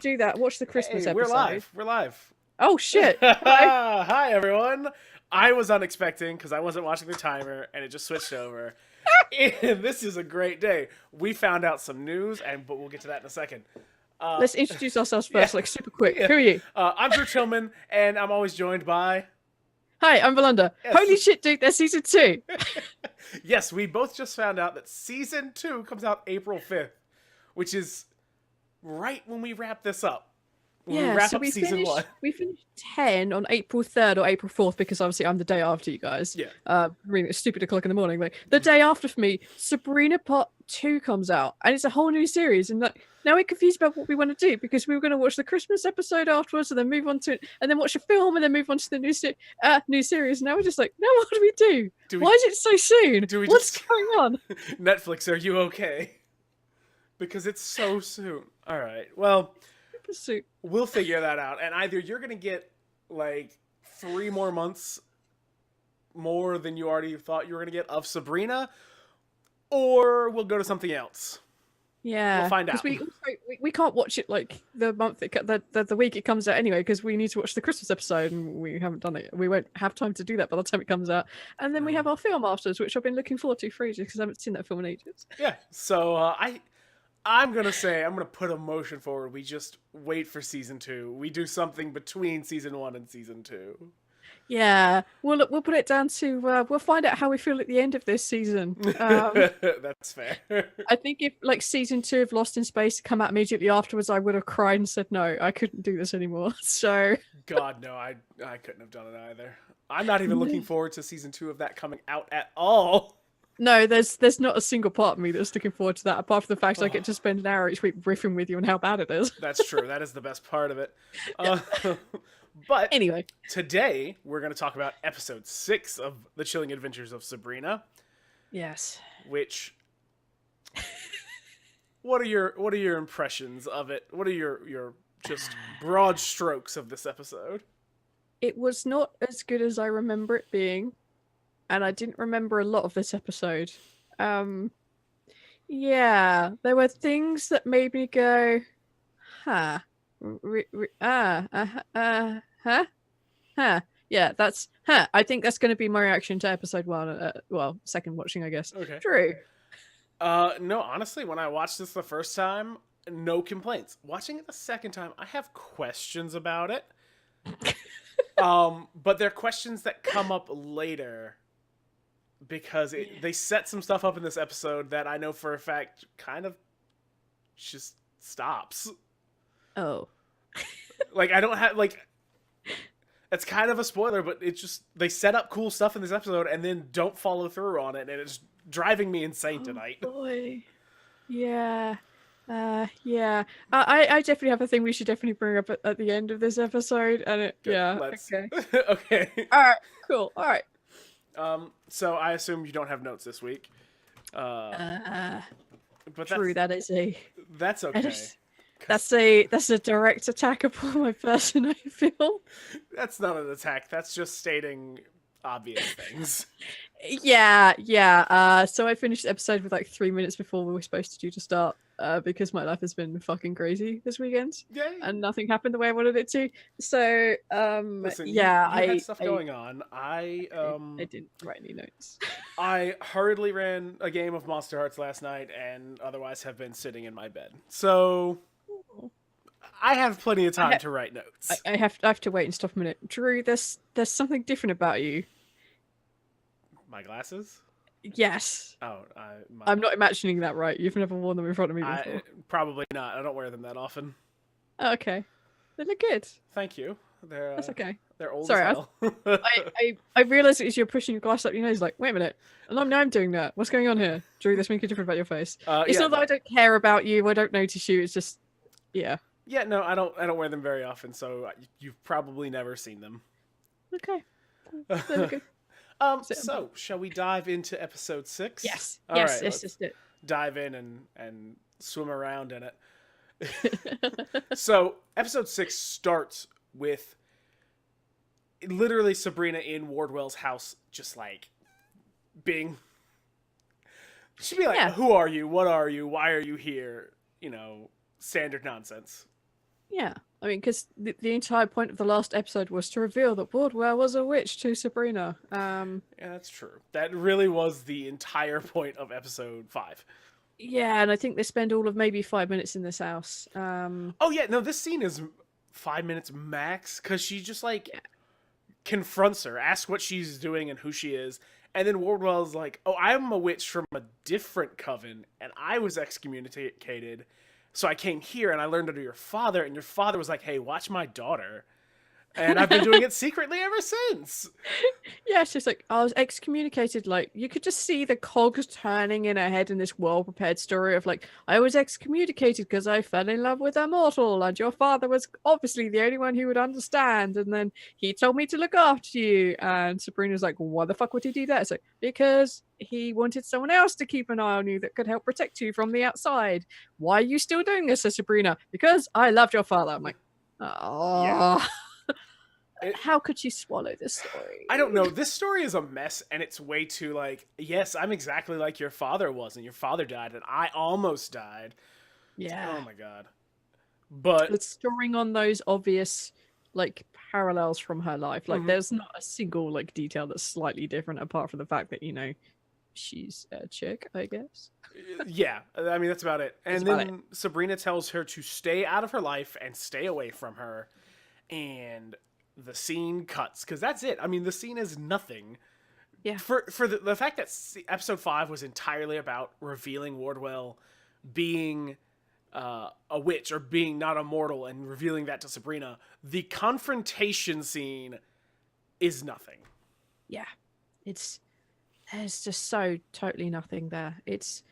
do that. Watch the Christmas Hey, we're episode. live. We're live. Oh shit! Hi. Hi, everyone. I was unexpecting because I wasn't watching the timer and it just switched over. And this is a great day. We found out some news, but we'll get to that in a second. Let's introduce ourselves first, yeah. like super quick. Yeah. Who are you? I'm Drew Tillman, and I'm always joined by. Hi, I'm Belinda. Yes. Holy shit, dude! There's season 2. Yes, we both just found out that season 2 comes out April 5th, which is right when we wrap this up. When we wrap up season 1. We finished 10 on April 3rd or April 4th because obviously I'm the day after you guys. Yeah. Reading at stupid o'clock in the morning. Like the day after for me, Sabrina Part 2 comes out, and it's a whole new series. And like now we're confused about what we want to do because we were going to watch the Christmas episode afterwards, and then move on to it, and then watch a film, and then move on to the new series. Now we're just like, now what do we do? Why is it so soon? What's going on? Netflix, are you okay? Because it's so soon. All right. Well, we'll figure that out. And either you're going to get like 3 more months more than you already thought you were going to get of Sabrina, or we'll go to something else. Yeah, we'll find out. We can't watch it like the month the week it comes out anyway, because we need to watch the Christmas episode, and we haven't done it. We won't have time to do that by the time it comes out, and then we have our film afterwards, which I've been looking forward to for ages because I haven't seen that film in ages. Yeah, so I'm gonna put a motion forward. We just wait for season 2. We do something between season 1 and season 2. Yeah, we'll put it down to we'll find out how we feel at the end of this season. That's fair. I think if like season 2 of Lost in Space come out immediately afterwards, I would have cried and said no, I couldn't do this anymore. So God no, I couldn't have done it either. I'm not even looking forward to season 2 of that coming out at all. No, there's not a single part of me that's looking forward to that, apart from the fact I get to spend an hour each week riffing with you on how bad it is. That's true. That is the best part of it. But anyway, today we're going to talk about episode 6 of The Chilling Adventures of Sabrina. Yes. Which, what are your impressions of it? What are your just broad strokes of this episode? It was not as good as I remember it being, and I didn't remember a lot of this episode. Yeah, there were things that made me go, huh. Yeah, that's I think that's going to be my reaction to episode 1. Well, second watching, I guess. Okay. Drew. No, honestly, when I watched this the first time, no complaints. Watching it the second time, I have questions about it. But they're questions that come up later because they set some stuff up in this episode that I know for a fact kind of just stops. Oh. Like, I don't have, like, it's kind of a spoiler, but it's just, they set up cool stuff in this episode and then don't follow through on it, and it's driving me insane tonight. Boy. Yeah. Yeah. I definitely have a thing we should definitely bring up at the end of this episode, and okay. Okay. Alright, cool. Alright. So I assume you don't have notes this week. But True, that's okay. That's a direct attack upon my person, I feel. That's not an attack. That's just stating obvious things. Yeah. So I finished the episode with like 3 minutes before we were supposed to start, because my life has been fucking crazy this weekend. Yay. And nothing happened the way I wanted it to. So, listen, yeah, you had stuff going on. I didn't write any notes. I hurriedly ran a game of Monster Hearts last night, and otherwise have been sitting in my bed. So I have plenty of time to write notes. I have to wait and stop a minute. Drew, there's something different about you. My glasses? Yes. Oh, I'm not imagining that right. You've never worn them in front of me before. Probably not. I don't wear them that often. Oh, okay. They look good. Thank you. That's okay. They're old Sorry, as hell. I realised as you're pushing your glass up your nose, like, wait a minute. Now I'm doing that. What's going on here? Drew, there's something different about your face. It's not that I don't care about you. I don't notice you. It's just, yeah. Yeah, no, I don't wear them very often, so you've probably never seen them. Okay. They look good. So shall we dive into episode 6? Yes. All yes, right, let's just do it. Dive in and swim around in it. So episode 6 starts with literally Sabrina in Wardwell's house, just like being. She'd be like, "Who are you? What are you? Why are you here?" You know, standard nonsense. Yeah, I mean, because the entire point of the last episode was to reveal that Wardwell was a witch to Sabrina. Yeah, that's true. That really was the entire point of episode 5. Yeah, and I think they spend all of maybe 5 minutes in this house. Oh yeah, no, this scene is 5 minutes max because she just like Yeah. confronts her, asks what she's doing and who she is, and then Wardwell's like, "Oh, I'm a witch from a different coven, and I was excommunicated, so I came here and I learned under your father, and your father was like, hey, watch my daughter.' And I've been doing it secretly ever since." Yeah, it's just like I was excommunicated. Like you could just see the cogs turning in her head in this well-prepared story of like I was excommunicated because I fell in love with a mortal, and your father was obviously the only one who would understand. And then he told me to look after you. And Sabrina's like, "Why the fuck would he do that?" It's like because he wanted someone else to keep an eye on you that could help protect you from the outside. Why are you still doing this, says Sabrina? Because I loved your father. I'm like, oh. Yeah. How could you swallow this story? I don't know. This story is a mess, and it's way too like, yes, I'm exactly like your father was, and your father died, and I almost died. Yeah. Oh my god. But it's drawing on those obvious like parallels from her life. Like there's not a single like detail that's slightly different apart from the fact that, you know, she's a chick, I guess. Yeah, I mean, that's about it. And then Sabrina tells her to stay out of her life and stay away from her. And the scene cuts because that's it. I mean, the scene is nothing. Yeah. For the fact that episode 5 was entirely about revealing Wardwell being a witch or being not a mortal and revealing that to Sabrina, the confrontation scene is nothing. Yeah. There's just so totally nothing there. It's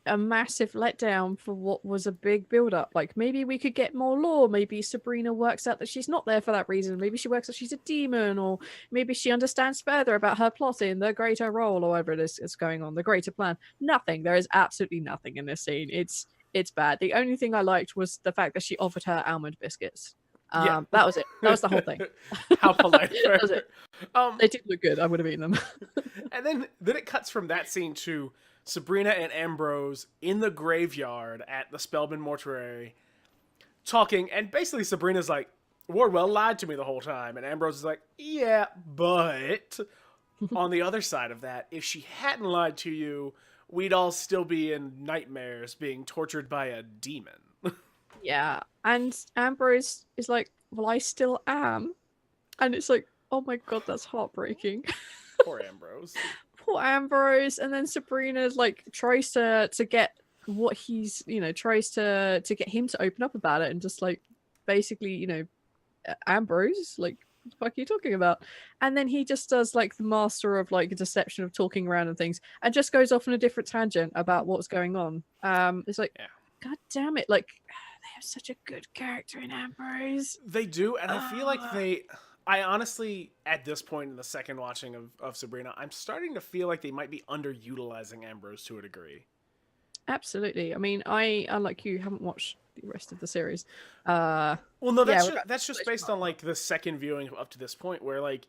a massive letdown for what was a big build-up. Like, maybe we could get more lore. Maybe Sabrina works out that she's not there for that reason. Maybe she works out she's a demon, or maybe she understands further about her plot in the greater role, or whatever it is going on, the greater plan. Nothing. There is absolutely nothing in this scene. It's bad. The only thing I liked was the fact that she offered her almond biscuits. Yeah. That was it. That was the whole thing. How polite. That was it. They did look good. I would have eaten them. And then it cuts from that scene to Sabrina and Ambrose in the graveyard at the Spellman mortuary talking, and basically Sabrina's like, Wardwell lied to me the whole time, and Ambrose is like, yeah, but on the other side of that, if she hadn't lied to you, we'd all still be in nightmares being tortured by a demon. Yeah, and Ambrose is like, well, I still am. And it's like, oh my god, that's heartbreaking. Poor Ambrose. Poor Ambrose. And then Sabrina's like tries to get what he's, you know, tries to get him to open up about it, and just like basically, you know, Ambrose, like, what the fuck are you talking about? And then he just does like the master of like deception of talking around and things, and just goes off on a different tangent about what's going on. It's like, yeah. God damn it, like they have such a good character in Ambrose. They do, and I feel like I honestly, at this point in the second watching of Sabrina, I'm starting to feel like they might be underutilizing Ambrose to a degree. Absolutely. I mean, I, unlike you, haven't watched the rest of the series. Well, no, that's just based on like the second viewing up to this point, where like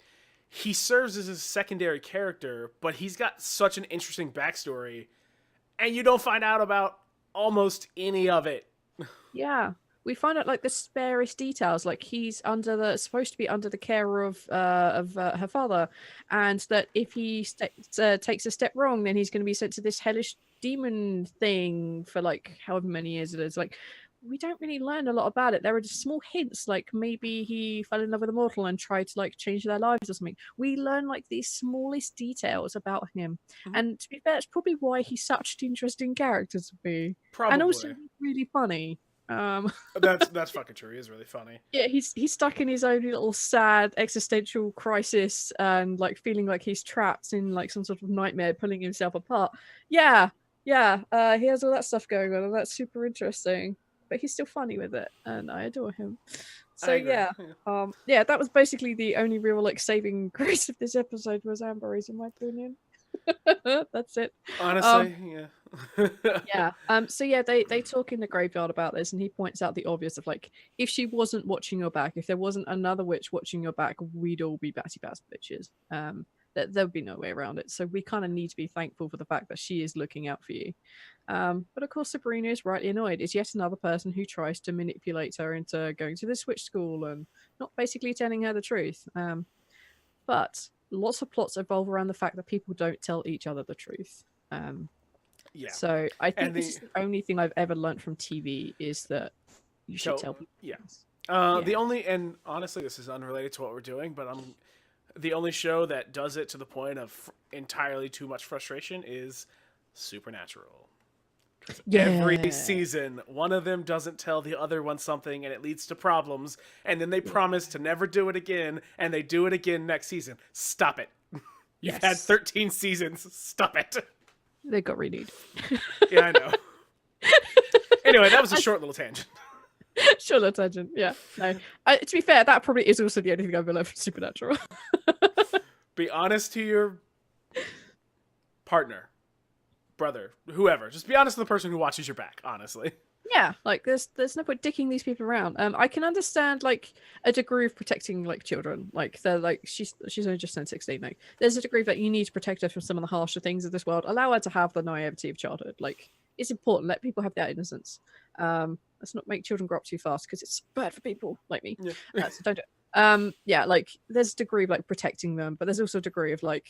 he serves as a secondary character, but he's got such an interesting backstory, and you don't find out about almost any of it. Yeah. We find out like the sparest details, like he's supposed to be under the care of her father, and that if he takes a step wrong, then he's going to be sent to this hellish demon thing for like however many years it is. Like, we don't really learn a lot about it. There are just small hints, like maybe he fell in love with a mortal and tried to like change their lives or something. We learn like these smallest details about him, and to be fair, it's probably why he's such an interesting character to be, and also really funny. That's fucking true. He is really funny. Yeah, he's stuck in his own little sad existential crisis and like feeling like he's trapped in like some sort of nightmare, pulling himself apart. Yeah, he has all that stuff going on, and that's super interesting. But he's still funny with it, and I adore him. So yeah, that was basically the only real like saving grace of this episode was Ambrose, in my opinion. That's it. Honestly, yeah. Yeah. So yeah, they talk in the graveyard about this, and he points out the obvious of like, if she wasn't watching your back, if there wasn't another witch watching your back, we'd all be batty bitches. there'll be no way around it. So we kind of need to be thankful for the fact that she is looking out for you. But of course, Sabrina is rightly annoyed. It's yet another person who tries to manipulate her into going to the Switch School and not basically telling her the truth. But lots of plots evolve around the fact that people don't tell each other the truth. Yeah. So I think this is the only thing I've ever learned from TV is that you should tell people. Yeah. The only, and honestly, this is unrelated to what we're doing, but the only show that does it to the point of entirely too much frustration is Supernatural. Every season, one of them doesn't tell the other one something, and it leads to problems, and then they promise to never do it again, and they do it again next season. Stop it. You've had 13 seasons. Stop it. They got renewed. Yeah, I know. Anyway, that was a short little tangent. Short little tangent, yeah. No. To be fair, that probably is also the only thing I've learned from Supernatural. Be honest to your partner, brother, whoever. Just be honest to the person who watches your back, honestly. Yeah, like there's no point dicking these people around. I can understand like a degree of protecting like children. Like they're like she's only just turned 16. Like there's a degree that you need to protect her from some of the harsher things of this world. Allow her to have the naivety of childhood. Like it's important. Let people have their innocence. Let's not make children grow up too fast because it's bad for people like me. Yeah. So don't do it. Yeah, like there's a degree of like protecting them, but there's also a degree of like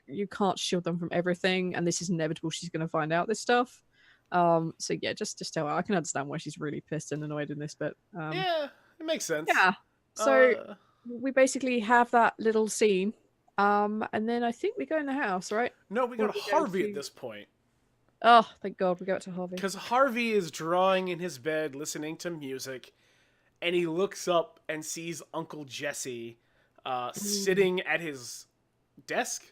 you can't shield them from everything, and this is inevitable. She's going to find out this stuff. So yeah, just tell her. I can understand why she's really pissed and annoyed in this, but yeah, it makes sense. Yeah. So we basically have that little scene, and then I think we go in the house, right? No, we go to Harvey at this point. Oh, thank God, we go to Harvey. Because Harvey is drawing in his bed, listening to music, and he looks up and sees Uncle Jesse sitting at his desk.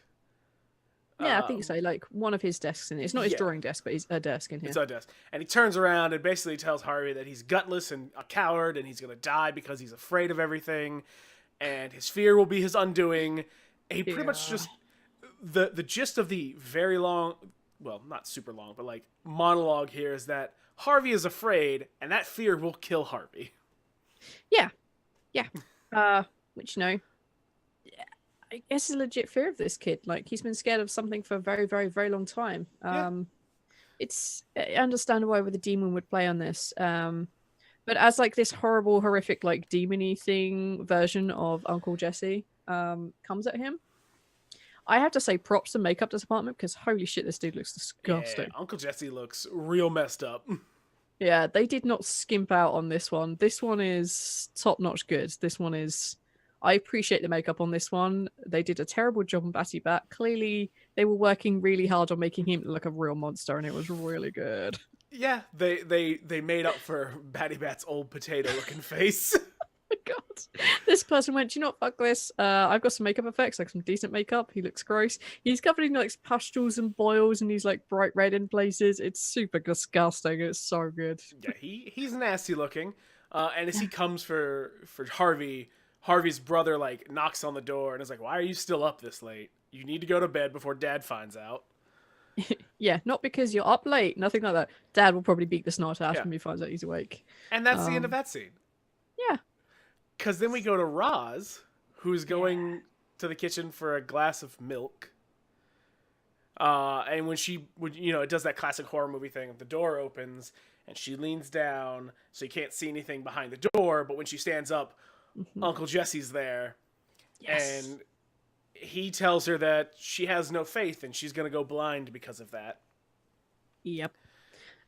Yeah, I think so. Like one of his desks in it. It's not his drawing desk, but it's a desk in here. It's a desk. And he turns around and basically tells Harvey that he's gutless and a coward and he's going to die because he's afraid of everything. And his fear will be his undoing. And he pretty much just... The gist of the very long... Well, not super long, but like monologue here is that Harvey is afraid and that fear will kill Harvey. Yeah. Yeah. Which, I guess is a legit fear of this kid. Like he's been scared of something for a very, very, very long time. It's understandable why the demon would play on this. But as like this horrible, horrific, like demony thing version of Uncle Jesse comes at him, I have to say props to makeup department because holy shit, this dude looks disgusting. Yeah, Uncle Jesse looks real messed up. Yeah, they did not skimp out on this one. This one is top-notch good. This one is... I appreciate the makeup on this one. They did a terrible job on Batty Bat. Clearly, they were working really hard on making him look like a real monster, and it was really good. Yeah, they made up for Batty Bat's old potato-looking face. Oh my God. This person went, you know what, fuck this. I've got some makeup effects, like some decent makeup. He looks gross. He's covered in like pustules and boils, and he's like bright red in places. It's super disgusting. It's so good. Yeah, he's nasty looking. And as he comes for Harvey... Harvey's brother like knocks on the door and is like, "Why are you still up this late? You need to go to bed before Dad finds out." Yeah, not because you're up late, nothing like that. Dad will probably beat the snot out when he finds out he's awake. And that's the end of that scene. Yeah. Because then we go to Roz, who's going to the kitchen for a glass of milk. And when it does that classic horror movie thing, the door opens and she leans down so you can't see anything behind the door. But when she stands up, Uncle Jesse's there, and he tells her that she has no faith and she's going to go blind because of that. Yep.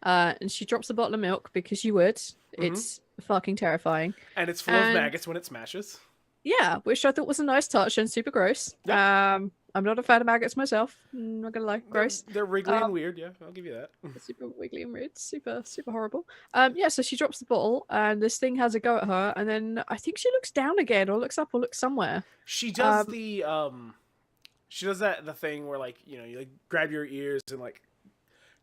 And she drops a bottle of milk because you would. It's fucking terrifying. And it's full of maggots when it smashes. Yeah, which I thought was a nice touch and super gross. Yep. I'm not a fan of maggots myself. I'm not gonna lie, gross. They're wriggly and weird. Yeah, I'll give you that. Super wiggly and weird. Super horrible. So she drops the bottle, and this thing has a go at her, and then I think she looks down again, or looks up, or looks somewhere. She does she does the thing where like you like grab your ears and like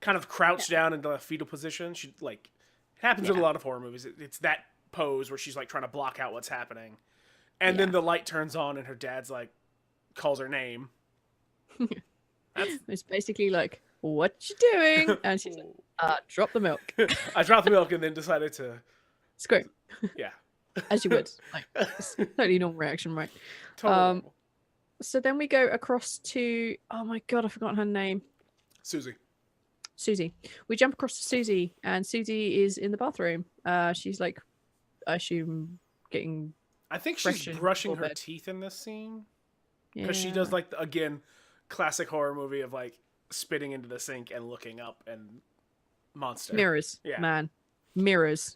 kind of crouch down into a fetal position. She like it happens in a lot of horror movies. It's that pose where she's like trying to block out what's happening, and then the light turns on, and her dad's like calls her name. It's basically like, what you doing? And she's like, drop the milk. I dropped the milk and then decided to scream. Yeah. As you would. Like, it's totally normal reaction, right? Totally normal. So then we go across to, oh my god, I've forgotten her name. Susie. We jump across to Susie, and Susie is in the bathroom. She's like, I assume, getting. I think she's brushing her teeth in this scene. Because she does, like, again, classic horror movie of, like, spitting into the sink and looking up and monster. Mirrors, man. Mirrors.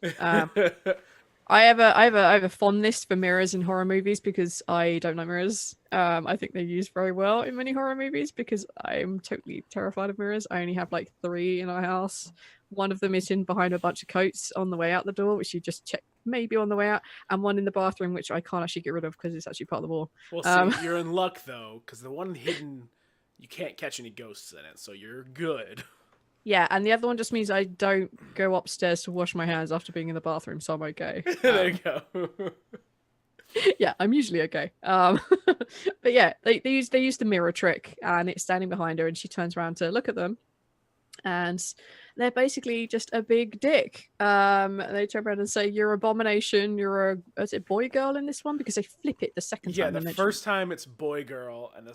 I have a fondness for mirrors in horror movies because I don't like mirrors. I think they're used very well in many horror movies because I'm totally terrified of mirrors. I only have like 3 in our house. One of them is in behind a bunch of coats on the way out the door, which you just check maybe on the way out, and one in the bathroom, which I can't actually get rid of because it's actually part of the wall. Well, see, you're in luck though, because the one hidden, you can't catch any ghosts in it, so you're good. Yeah, and the other one just means I don't go upstairs to wash my hands after being in the bathroom, so I'm okay. There you go. Yeah, I'm usually okay. But yeah, they use the mirror trick, and it's standing behind her, and she turns around to look at them, and they're basically just a big dick. They turn around and say, "You're abomination. You're a is it boy girl in this one?" Because they flip it the second time. Yeah, the first time it's boy girl, and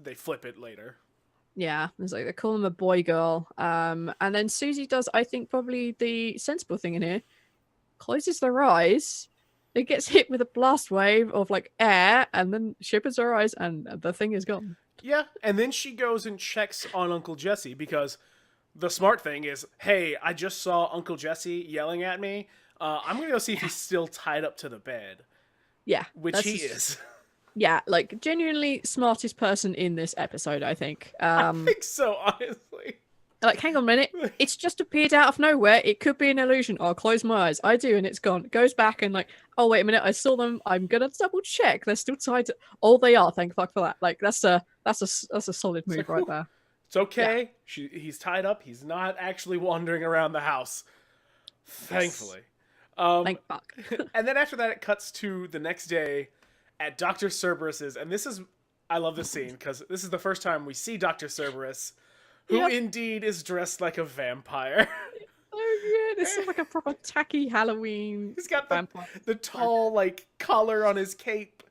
they flip it later. Yeah, it's like they call him a boy girl. And then Susie does, I think, probably the sensible thing in here. Closes their eyes. It gets hit with a blast wave of like air, and then she opens her eyes, and the thing is gone. Yeah, and then she goes and checks on Uncle Jesse because the smart thing is, hey, I just saw Uncle Jesse yelling at me. I'm gonna go see if he's still tied up to the bed. Yeah, which he is. Yeah, like genuinely smartest person in this episode, I think. I think so, honestly. Like, hang on a minute, it's just appeared out of nowhere. It could be an illusion. I'll close my eyes. I do, and it's gone. It goes back and like, oh wait a minute, I saw them. I'm gonna double check. They're still tied to. Oh, they are. Thank fuck for that. Like, that's a solid move right there. It's okay. Yeah. He's tied up. He's not actually wandering around the house. Thankfully. Yes. Thank fuck. And then after that, it cuts to the next day at Dr. Cerberus's, and I love this scene because this is the first time we see Dr. Cerberus, who indeed is dressed like a vampire. Oh yeah, this is like a proper tacky Halloween. He's got the tall like collar on his cape.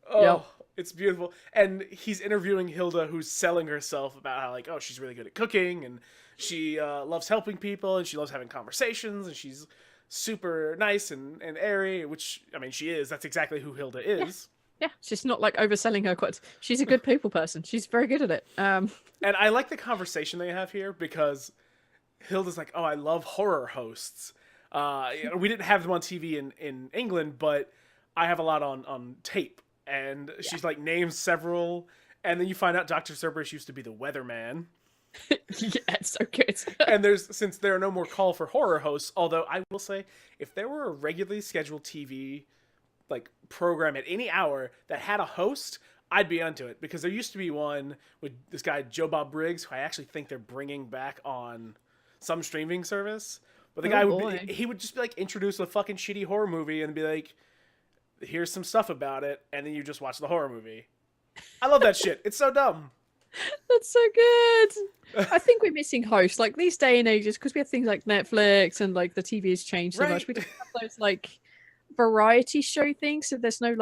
Oh, it's beautiful. And he's interviewing Hilda, who's selling herself about how like, oh, she's really good at cooking, and she loves helping people, and she loves having conversations, and she's super nice and airy, which, I mean, she is. That's exactly who Hilda is. Yeah, she's not like overselling her quotes. She's a good people person. She's very good at it. And I like the conversation they have here because Hilda's like, oh, I love horror hosts. We didn't have them on TV in England, but I have a lot on tape. And she's like names several, and then you find out Dr. Cerberus used to be the weatherman. Yeah, it's so good. And since there are no more call for horror hosts, although I will say, if there were a regularly scheduled TV like program at any hour that had a host, I'd be onto it, because there used to be one with this guy Joe Bob Briggs, who I actually think they're bringing back on some streaming service. But the guy would just be like, introduce a fucking shitty horror movie and be like, here's some stuff about it, and then you just watch the horror movie. I love that shit. It's so dumb. That's so good. I think we're missing hosts like these day and ages, because we have things like Netflix and like the TV has changed so much. We don't have those like variety show things, so there's no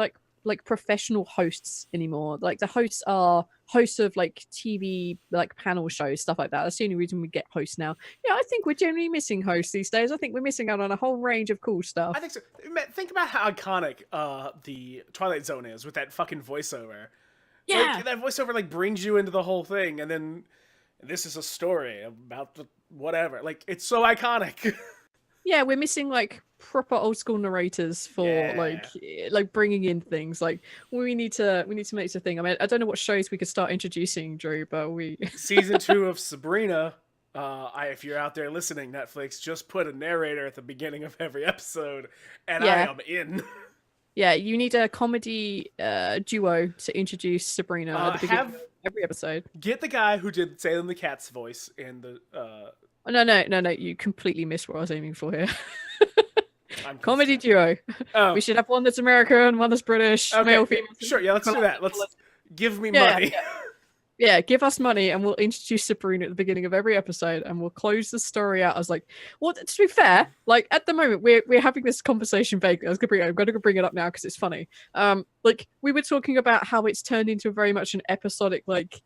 like professional hosts anymore. Like the hosts are hosts of like TV like panel shows, stuff like that. That's the only reason we get hosts now. Yeah, I think we're generally missing hosts these days. I think we're missing out on a whole range of cool stuff. I think so. Think about how iconic the Twilight Zone is with that fucking voiceover. Yeah, like, that voiceover like brings you into the whole thing, and then this is a story about the whatever. Like, it's so iconic. Yeah, we're missing like proper old school narrators for like bringing in things. Like we need to make this a thing. I mean, I don't know what shows we could start introducing, Drew, but Season 2 of Sabrina. If you're out there listening, Netflix, just put a narrator at the beginning of every episode, and I am in. Yeah, you need a comedy duo to introduce Sabrina at the beginning of every episode. Get the guy who did Salem the Cat's voice in the. No, you completely missed what I was aiming for here. Comedy duo. Oh. We should have one that's American, one that's British, male, female. Sure, yeah, let's do that. Let's give me money. Yeah, give us money and we'll introduce Sabrina at the beginning of every episode and we'll close the story out. I was like, well, to be fair, like at the moment we're having this conversation vaguely. I'm going to bring it up now because it's funny. Like we were talking about how it's turned into very much an episodic like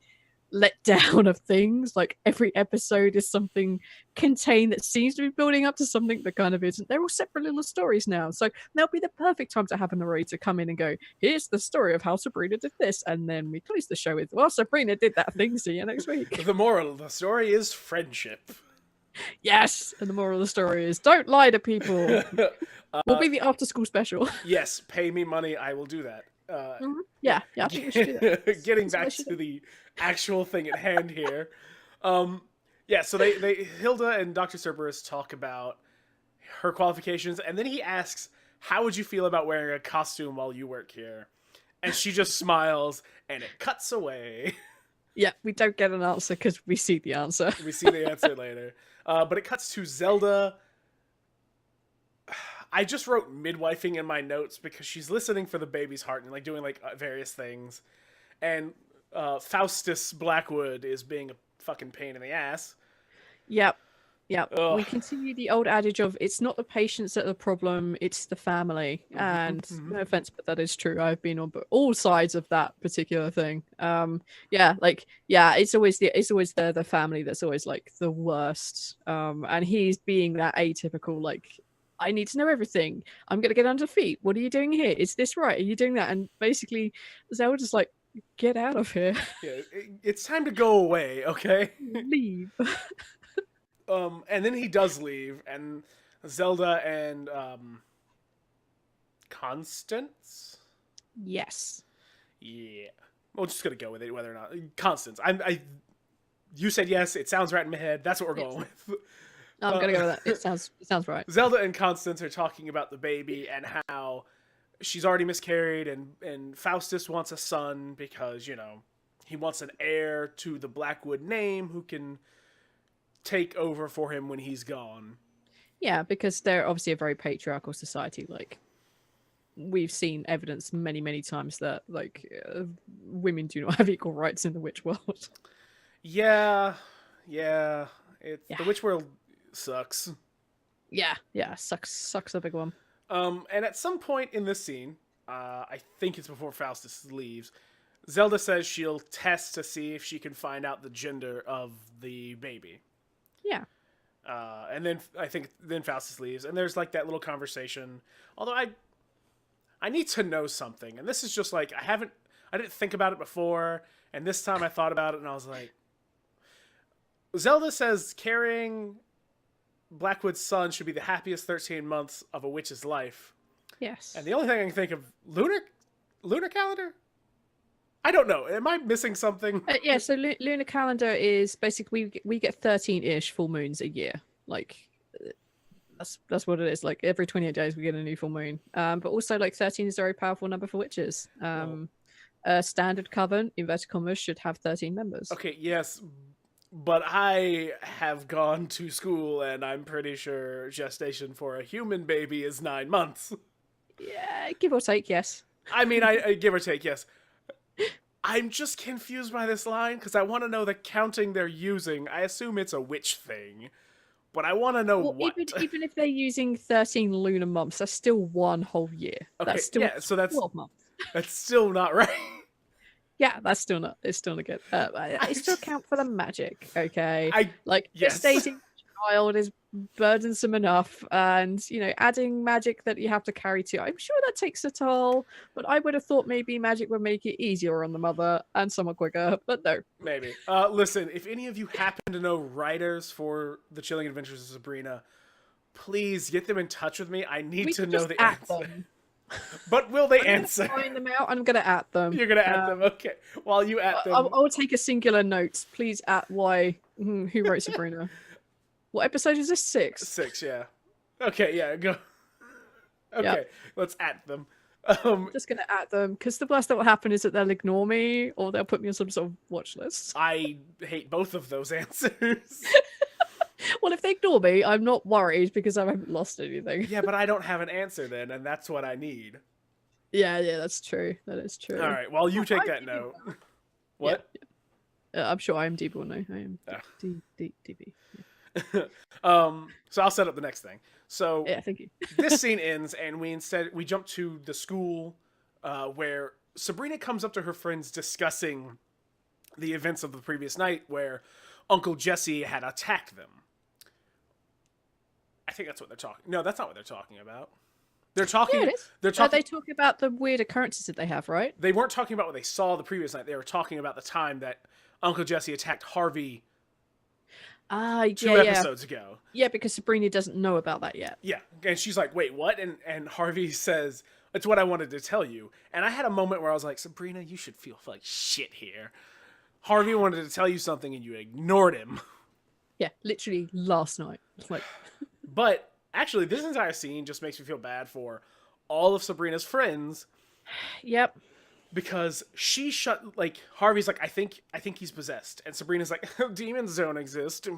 let down of things. Like every episode is something contained that seems to be building up to something that kind of isn't. They're all separate little stories now, so that'll be the perfect time to have a narrator come in and go, here's the story of how Sabrina did this, and then we close the show with, well, Sabrina did that thing, see you next week. The moral of the story is friendship. Yes, and the moral of the story is don't lie to people. We'll be the after school special. Yes, pay me money, I will do that. Yeah, I think we should do that. Getting back to the actual thing at hand here. Yeah, so they Hilda and Dr. Cerberus talk about her qualifications, and then he asks, how would you feel about wearing a costume while you work here? And she just smiles, and it cuts away. Yeah, we don't get an answer because we see the answer. We see the answer later. But it cuts to Zelda. I just wrote midwifing in my notes because she's listening for the baby's heart and like doing like various things. And Faustus Blackwood is being a fucking pain in the ass. Yep. We continue the old adage of it's not the patients that are the problem, it's the family. And no offense, but that is true. I've been on all sides of that particular thing. It's always the family that's always like the worst. And he's being that atypical, like, I need to know everything. I'm going to get under feet. What are you doing here? Is this right? Are you doing that? And basically, Zelda's like, get out of here. Yeah, it's time to go away, okay? Leave. And then he does leave, and Zelda and Constance? Yes. Yeah. We're just going to go with it, whether or not. Constance. You said yes. It sounds right in my head. That's what we're going with. I'm gonna go with that. It sounds right. Zelda and Constance are talking about the baby and how she's already miscarried, and Faustus wants a son because, you know, he wants an heir to the Blackwood name who can take over for him when he's gone. Yeah, because they're obviously a very patriarchal society. Like, we've seen evidence many, many times that like women do not have equal rights in the witch world. Yeah. The witch world sucks. Yeah, sucks a big one. And at some point in this scene, I think it's before Faustus leaves, Zelda says she'll test to see if she can find out the gender of the baby. Yeah. And then I think Faustus leaves, and there's like that little conversation. Although I need to know something, and this is just like I didn't think about it before, and this time I thought about it, and I was like, Zelda says carrying Blackwood's son should be the happiest 13 months of a witch's life. Yes. And the only thing I can think of, lunar calendar? I don't know. Am I missing something? Yeah, so lunar calendar is basically we get 13-ish full moons a year. Like that's what it is. Like every 28 days we get a new full moon. But also like 13 is a very powerful number for witches. A standard coven, inverted commas, should have 13 members. Okay, yes. But I have gone to school, and I'm pretty sure gestation for a human baby is 9 months. Yeah, give or take, yes. I mean, I give or take, yes. I'm just confused by this line, because I want to know the counting they're using. I assume it's a witch thing, but I want to know what. Even if they're using 13 lunar months, that's still one whole year. Okay, that's still so that's 12 months. That's still not right. Yeah, it's still not good. I still count for the magic, okay? Yes. Gestating a child is burdensome enough, and, you know, adding magic that you have to carry to, I'm sure that takes a toll, but I would have thought maybe magic would make it easier on the mother and somewhat quicker, but no. Maybe. Listen, if any of you happen to know writers for The Chilling Adventures of Sabrina, please get them in touch with me. I need to know the answer. Them. But will they answer? Find them out. I'm gonna at them. You're gonna at them, okay? While you at them, I'll take a singular note. Please at why who wrote Sabrina. What episode is this? 6. 6, yeah. Okay, yeah, go. Okay, yep. Let's at them. Just gonna at them because the worst that will happen is that they'll ignore me or they'll put me on some sort of watch list. I hate both of those answers. Well, if they ignore me, I'm not worried because I haven't lost anything. Yeah, but I don't have an answer then, and that's what I need. Yeah, that's true. That is true. All right, well, you take that note. What? Yeah. I'm sure IMDb will know. IMDb. So I'll set up the next thing. So Yeah, thank you. This scene ends, and we jump to the school where Sabrina comes up to her friends discussing the events of the previous night where Uncle Jesse had attacked them. I think that's what they're talking. No, that's not what they're talking about. They're talking. Yeah, it is. They're talking. They talk about the weird occurrences that they have, right? They weren't talking about what they saw the previous night. They were talking about the time that Uncle Jesse attacked Harvey. Two episodes ago. Yeah, because Sabrina doesn't know about that yet. Yeah, and she's like, "Wait, what?" And Harvey says, "It's what I wanted to tell you." And I had a moment where I was like, "Sabrina, you should feel like shit here. Harvey wanted to tell you something, and you ignored him." Yeah, literally last night. Like, but actually, this entire scene just makes me feel bad for all of Sabrina's friends. Yep. Because Harvey's like, I think he's possessed, and Sabrina's like, demons don't exist,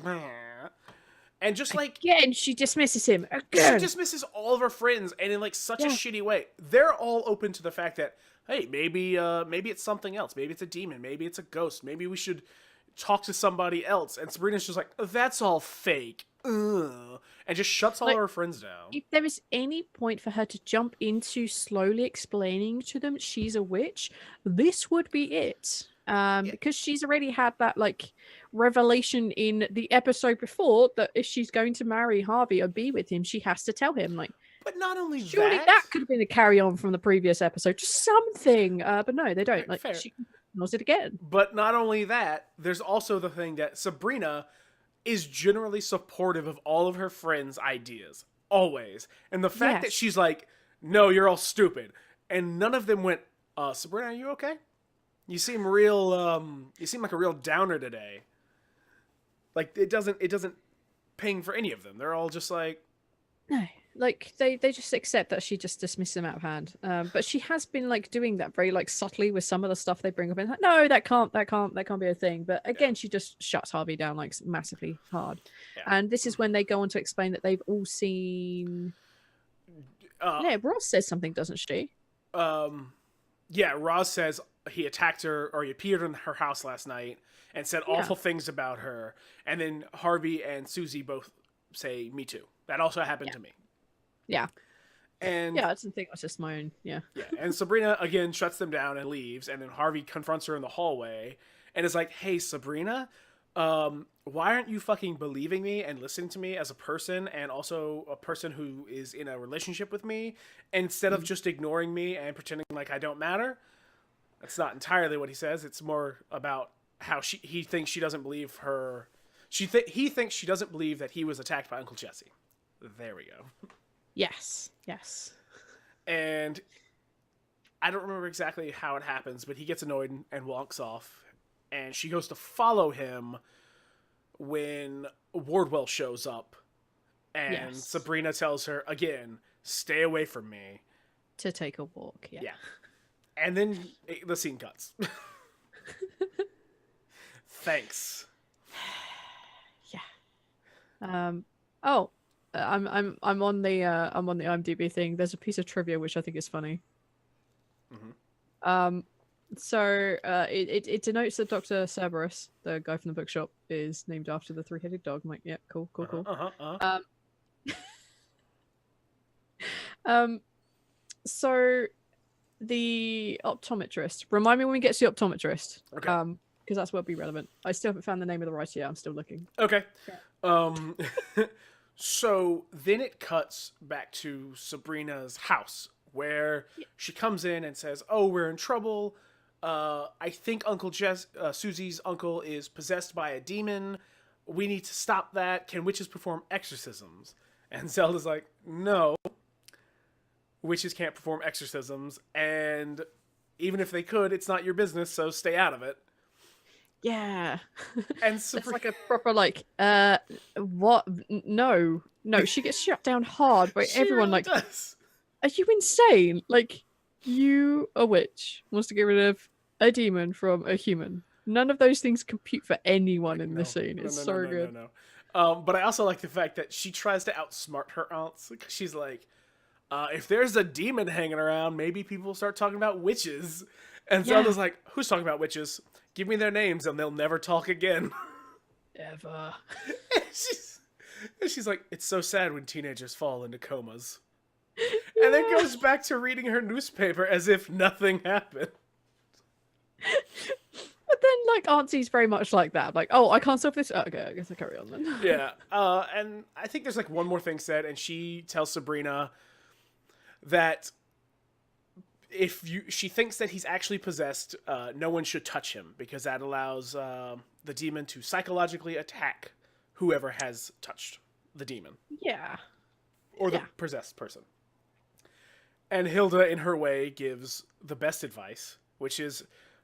and just like again, she dismisses him again. She dismisses all of her friends, and in like such a shitty way. They're all open to the fact that, hey, maybe it's something else, maybe it's a demon, maybe it's a ghost, maybe we should talk to somebody else. And Sabrina's just like, that's all fake. Ugh. And just shuts all her friends down. If there is any point for her to jump into slowly explaining to them she's a witch, this would be it. Because she's already had that like revelation in the episode before that if she's going to marry Harvey or be with him, she has to tell him. Like, but not only surely that could have been a carry on from the previous episode, just something. But no, they don't. Like, fair. She knows it again. But not only that, there's also the thing that Sabrina is generally supportive of all of her friends' ideas. Always. And the fact that she's like, no, you're all stupid. And none of them went, Sabrina, are you okay? You seem like a real downer today. Like, it doesn't ping for any of them. They're all just like... No. Like, they just accept that she just dismisses them out of hand. But she has been, like, doing that very, like, subtly with some of the stuff they bring up. And like, no, that can't be a thing. But again, she just shuts Harvey down, like, massively hard. Yeah. And this is when they go on to explain that they've all seen... Roz says something, doesn't she? Yeah, Roz says he attacked her, or he appeared in her house last night and said awful things about her. And then Harvey and Susie both say, me too. That also happened to me. Yeah. And I didn't think it was just my own. Yeah. And Sabrina again shuts them down and leaves, and then Harvey confronts her in the hallway and is like, "Hey, Sabrina, why aren't you fucking believing me and listening to me as a person, and also a person who is in a relationship with me, instead of just ignoring me and pretending like I don't matter?" That's not entirely what he says. It's more about how he thinks she doesn't believe her. He thinks she doesn't believe that he was attacked by Uncle Jesse. There we go. Yes. And I don't remember exactly how it happens, but he gets annoyed and walks off. And she goes to follow him when Wardwell shows up. And Sabrina tells her, again, stay away from me. To take a walk, yeah. And then the scene cuts. Thanks. Yeah. I'm on the IMDb thing. There's a piece of trivia which I think is funny. Mm-hmm. So it denotes that Dr. Cerberus, the guy from the bookshop, is named after the three-headed dog. I'm like, yeah, cool. So the optometrist. Remind me when we get to the optometrist. Okay. Because that's what'll be relevant. I still haven't found the name of the writer yet. I'm still looking. Okay. Yeah. So then it cuts back to Sabrina's house, where she comes in and says, "Oh, we're in trouble. I think Susie's uncle is possessed by a demon. We need to stop that. Can witches perform exorcisms?" And Zelda's like, "No, witches can't perform exorcisms, and even if they could, it's not your business, so stay out of it." Yeah. And it's like a proper what? No, she gets shut down hard by everyone. Really like, does. Are you insane? Like, you, a witch, wants to get rid of a demon from a human. None of those things compute for anyone in this scene. It's so good. But I also like the fact that she tries to outsmart her aunts. She's like, if there's a demon hanging around, maybe people will start talking about witches. And Zelda's like, who's talking about witches? Give me their names and they'll never talk again. Ever. and she's like, it's so sad when teenagers fall into comas. Yeah. And then goes back to reading her newspaper as if nothing happened. But then, like, Auntie's very much like that. Like, oh, I can't solve this. Oh, okay, I guess I'll carry on then. Yeah. And I think there's, like, one more thing said, and she tells Sabrina that she thinks that he's actually possessed, no one should touch him, because that allows the demon to psychologically attack whoever has touched the demon. Yeah. Or the possessed person. And Hilda, in her way, gives the best advice, which is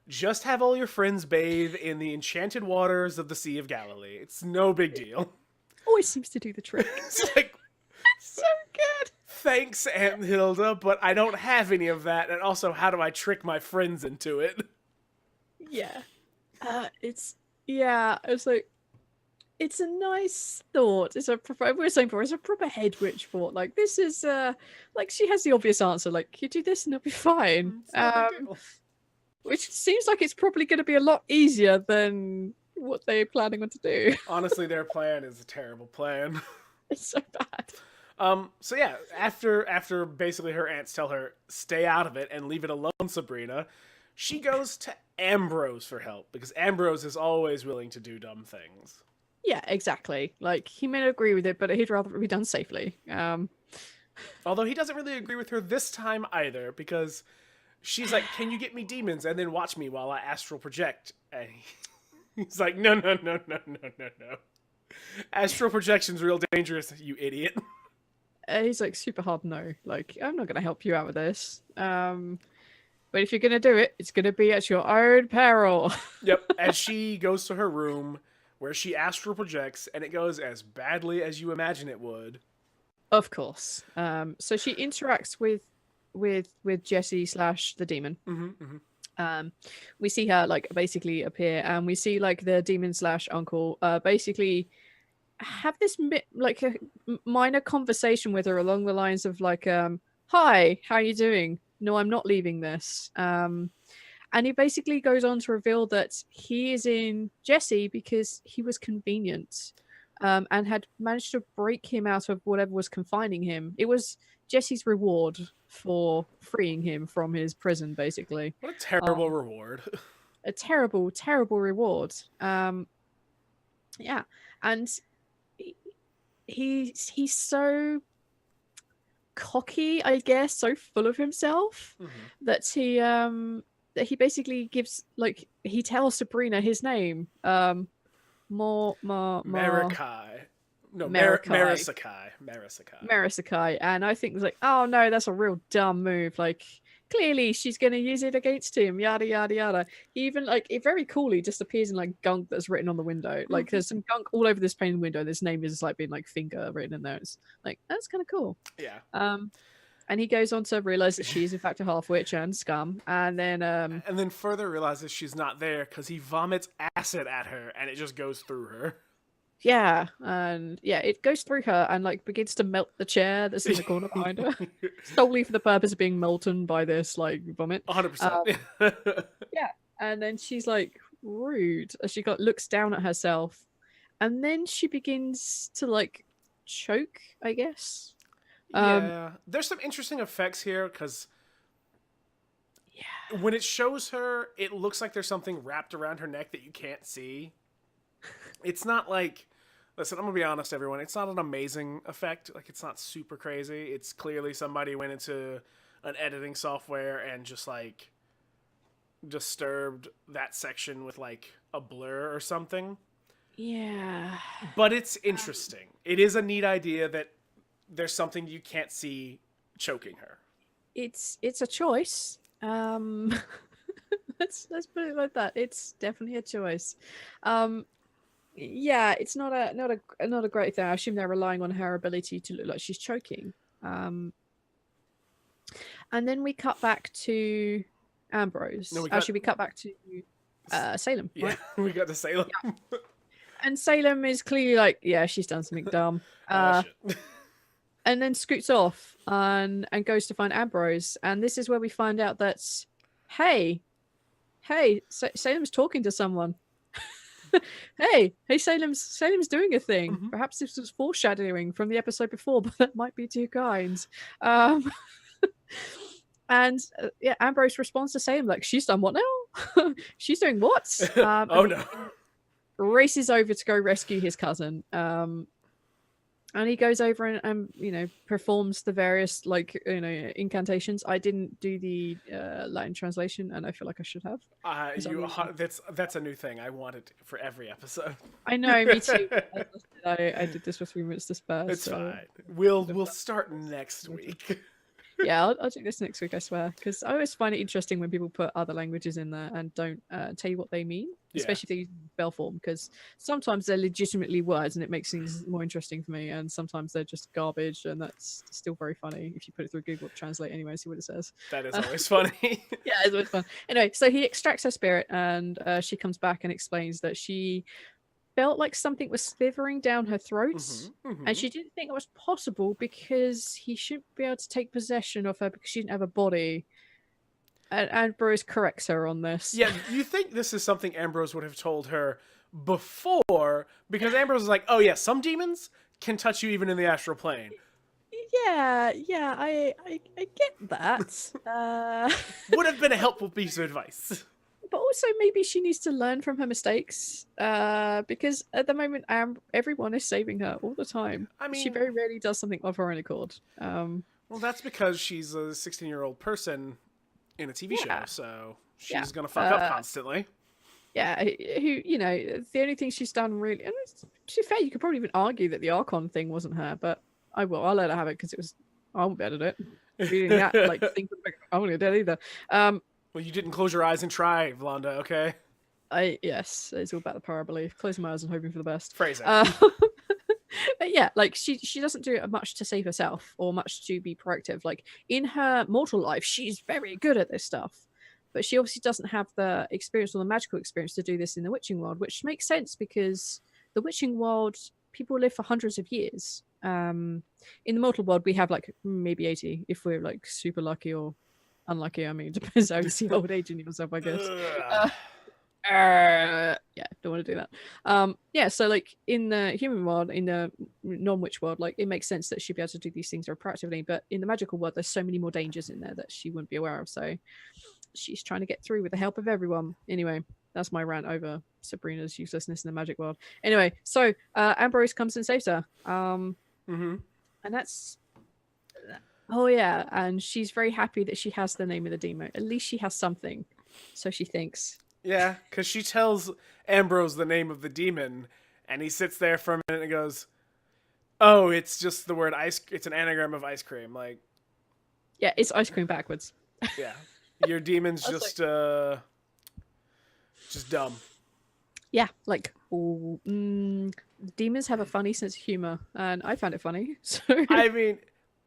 just have all your friends bathe in the enchanted waters of the Sea of Galilee. It's no big deal. Always seems to do the trick. It's like, so good. Thanks, Aunt Hilda, but I don't have any of that. And also, how do I trick my friends into it? Yeah. It's like, it's a nice thought. It's we were saying before, it's a proper head witch thought. Like, this is, like, she has the obvious answer. Like, you do this and it'll be fine. Which seems like it's probably going to be a lot easier than what they're planning on to do. Honestly, their plan is a terrible plan. It's so bad. So yeah, after basically her aunts tell her, stay out of it and leave it alone, Sabrina, she goes to Ambrose for help, because Ambrose is always willing to do dumb things. Yeah, exactly. Like, he may not agree with it, but he'd rather it be done safely. Although he doesn't really agree with her this time either, because she's like, can you get me demons and then watch me while I astral project? And he's like, no. Astral projection's real dangerous, you idiot. He's like, super hard no. Like, I'm not going to help you out with this. But if you're going to do it, it's going to be at your own peril. Yep. As she goes to her room where she astral projects, and it goes as badly as you imagine it would. Of course. So she interacts with Jessie / the demon. We see her, like, basically appear, and we see, like, the demon / uncle basically have this like a minor conversation with her along the lines of like, hi, how you doing? No, I'm not leaving this. And he basically goes on to reveal that he is in Jessie because he was convenient, and had managed to break him out of whatever was confining him. It was Jessie's reward for freeing him from his prison, basically. What a terrible reward. A terrible, terrible reward. Yeah. And he's so cocky, I guess, so full of himself, that he basically gives, like, he tells Sabrina his name. Marikai. No, Marisakai. And I think it's like, oh no, that's a real dumb move. Like, clearly she's going to use it against him, yada yada yada. He even, like, it very coolly just appears in, like, gunk that's written on the window. Like, there's some gunk all over this pane window. This name is, like, being, like, finger written in there. It's like, that's kind of cool. Yeah. And he goes on to realize that she's in fact a half witch and scum, and then further realizes she's not there because he vomits acid at her and it just goes through her. Yeah, and yeah, it goes through her and, like, begins to melt the chair that's in the corner behind her, solely for the purpose of being molten by this, like, vomit. 100%. Yeah, and then she's like, rude, as she looks down at herself, and then she begins to, like, choke, I guess. Yeah, there's some interesting effects here because when it shows her, it looks like there's something wrapped around her neck that you can't see. It's not like, listen, I'm gonna be honest, everyone, it's not an amazing effect. Like, it's not super crazy. It's clearly somebody went into an editing software and just, like, disturbed that section with, like, a blur or something. Yeah, but it's interesting. It is a neat idea that there's something you can't see choking her. It's a choice. Let's put it like that. It's definitely a choice. Yeah, it's not a great thing. I assume they're relying on her ability to look like she's choking. And then we cut back to Ambrose. No, we cut back to Salem. Yeah, right? We got to Salem. Yeah. And Salem is clearly like, yeah, she's done something dumb. Shit. And then scoots off and goes to find Ambrose. And this is where we find out that, hey, hey, Salem's talking to someone. hey, Salem's doing a thing. Mm-hmm. Perhaps this was foreshadowing from the episode before, but that might be too kind. Um, and yeah, Ambrose responds to Salem like, she's done what now? She's doing what? Oh no. Races over to go rescue his cousin. And he goes over and performs the various incantations. I didn't do the Latin translation, and I feel like I should have. That's a new thing I wanted for every episode. I know, me too. I did this with 3 minutes to spare. It's fine. We'll start next week. Yeah, I'll do this next week, I swear, because I always find it interesting when people put other languages in there and don't tell you what they mean, especially if they use spell form, because sometimes they're legitimately words and it makes things more interesting for me, and sometimes they're just garbage, and that's still very funny if you put it through Google Translate anyway, see what it says. That is always funny. Yeah, it's always fun. Anyway, so he extracts her spirit, and she comes back and explains that she felt like something was slithering down her throat, and she didn't think it was possible because he shouldn't be able to take possession of her because she didn't have a body. And Ambrose corrects her on this. Yeah, you think this is something Ambrose would have told her before, because Ambrose is like, oh yeah, some demons can touch you even in the astral plane. Yeah, I get that. Would have been a helpful piece of advice. But also maybe she needs to learn from her mistakes, because at the moment everyone is saving her all the time. I mean, she very rarely does something of her own accord. Well, that's because she's a 16-year-old person in a TV show, so she's gonna fuck up constantly. Yeah, who, the only thing she's done really, and to be fair, you could probably even argue that the Archon thing wasn't her, but I'll let her have it because I won't be able to do it. Reading that, I won't do it either. Well, you didn't close your eyes and try, Vlonda, okay? Yes, it's all about the power of belief. Closing my eyes and hoping for the best. Phrase it. But yeah, she doesn't do much to save herself or much to be proactive. Like in her mortal life, she's very good at this stuff, but she obviously doesn't have the experience or the magical experience to do this in the witching world, which makes sense because the witching world, people live for hundreds of years. In the mortal world, we have like maybe 80 if we're like super lucky or unlucky. I mean, it depends how you see old age in yourself, I guess. Yeah, don't want to do that. Yeah, so like in the human world, in the non-witch world, like it makes sense that she'd be able to do these things proactively, but in the magical world, there's so many more dangers in there that she wouldn't be aware of. So she's trying to get through with the help of everyone. Anyway, that's my rant over Sabrina's uselessness in the magic world. Anyway, so Ambrose comes and saves her. And that's. Oh yeah, and she's very happy that she has the name of the demon. At least she has something, so she thinks. Yeah, because she tells Ambrose the name of the demon, and he sits there for a minute and goes, "Oh, it's just the word ice. It's an anagram of ice cream." Like, yeah, it's ice cream backwards. Yeah, your demon's just dumb. Yeah, like demons have a funny sense of humor, and I found it funny. So I mean.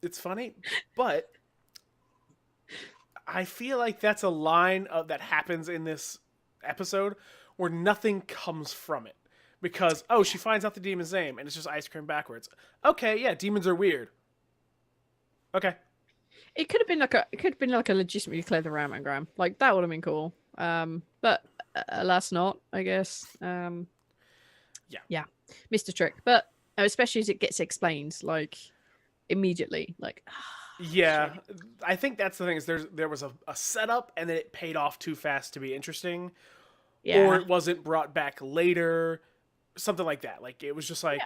It's funny, but I feel like that's a line that happens in this episode where nothing comes from it. Because, she finds out the demon's name, and it's just ice cream backwards. Okay, yeah, demons are weird. Okay. It could have been like a legitimately clever anagram. Like, that would have been cool. But alas not, I guess. Yeah. Missed a trick. But especially as it gets explained, like... immediately, like yeah, I think that's the thing is there was a setup and then it paid off too fast to be interesting, or it wasn't brought back later, something like that. Like it was just like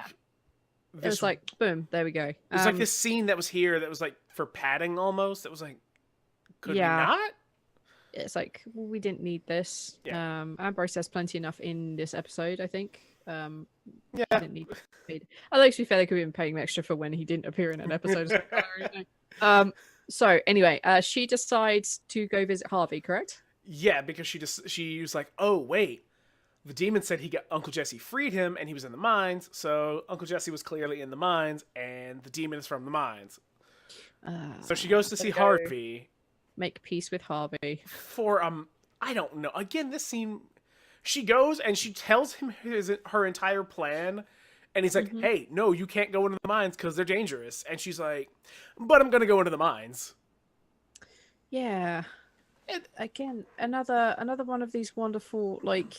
it was like boom, there we go. It's like this scene that was here that was like for padding almost. That was like, could we not? It's like we didn't need this. Ambrose has plenty enough in this episode, I think. Didn't need paid. Although to be fair, they could have been paying him extra for when he didn't appear in an episode. So anyway, she decides to go visit Harvey, correct? Yeah, because she was like, oh wait, the demon said Uncle Jesse freed him and he was in the mines, so Uncle Jesse was clearly in the mines and the demon is from the mines. So she goes to see Harvey. Make peace with Harvey. For I don't know. Again, this scene. She goes and she tells him her entire plan, and he's like, hey, no, you can't go into the mines because they're dangerous. And she's like, but I'm going to go into the mines. Yeah. again, another one of these wonderful, like,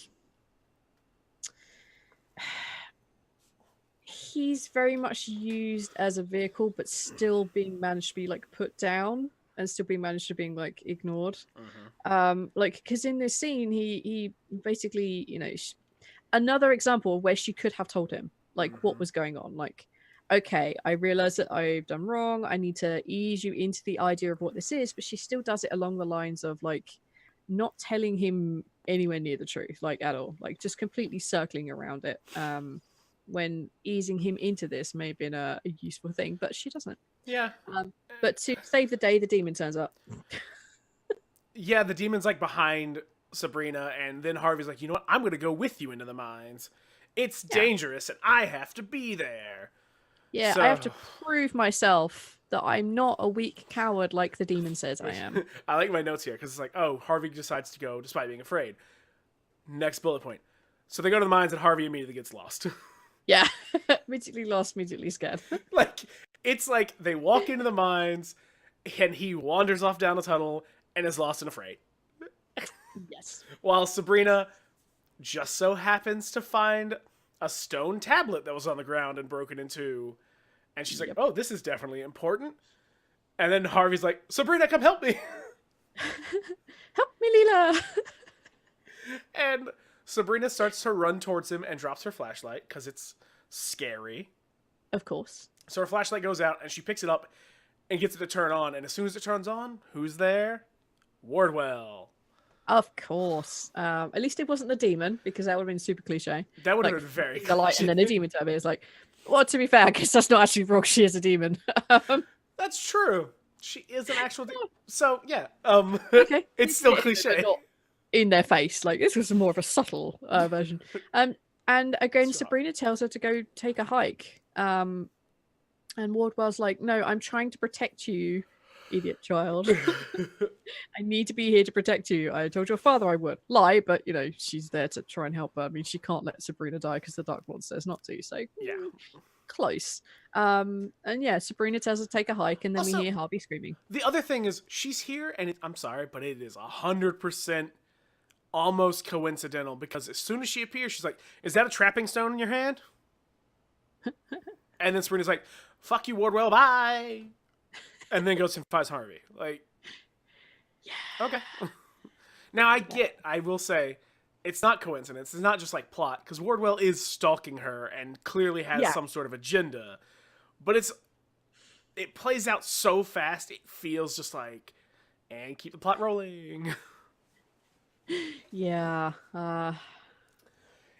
he's very much used as a vehicle, but still being managed to be like put down and still being managed to being like ignored. Like, because in this scene, he basically, you know, another example where she could have told him like what was going on. Like, okay, I realize that I've done wrong. I need to ease you into the idea of what this is, but she still does it along the lines of like not telling him anywhere near the truth, like at all, like just completely circling around it. When easing him into this may have been a useful thing, but she doesn't. Yeah. But to save the day, the demon turns up. Yeah, the demon's like behind Sabrina, and then Harvey's like, you know what? I'm going to go with you into the mines. It's dangerous, and I have to be there. Yeah, so... I have to prove myself that I'm not a weak coward like the demon says I am. I like my notes here, because it's like, oh, Harvey decides to go despite being afraid. Next bullet point. So they go to the mines, and Harvey immediately gets lost. Yeah, immediately lost, immediately scared. Like, it's like they walk into the mines, and he wanders off down a tunnel, and is lost and afraid. Yes. While Sabrina just so happens to find a stone tablet that was on the ground and broken in two. And she's like, oh, this is definitely important. And then Harvey's like, Sabrina, come help me. Help me, Leela. And Sabrina starts to run towards him and drops her flashlight because it's scary. Of course. So her flashlight goes out and she picks it up and gets it to turn on. And as soon as it turns on, who's there? Wardwell. Of course. At least it wasn't the demon, because that would have been super cliche. That would have been very the light, and then a demon to me. It's like, well, to be fair, I guess that's not actually wrong. She is a demon. That's true. She is an actual demon. So, yeah. Okay. It's still cliche. Not in their face. Like, this was more of a subtle version. And again, Sabrina tells her to go take a hike. And Wardwell's like, no, I'm trying to protect you, idiot child. I need to be here to protect you. I told your father I would. Lie, but, you know, she's there to try and help her. I mean, she can't let Sabrina die because the Dark Lord says not to, so yeah, close. And yeah, Sabrina tells her to take a hike, and then also, we hear Harvey screaming. The other thing is, she's here, and I'm sorry, but it is 100% almost coincidental, because as soon as she appears, she's like, is that a trapping stone in your hand? And then Sabrina's like, fuck you, Wardwell, bye! And then goes and finds Harvey. Like, yeah. Okay. Now, I will say, it's not coincidence. It's not just like plot, because Wardwell is stalking her and clearly has some sort of agenda. But it plays out so fast, it feels just like, and keep the plot rolling. Yeah.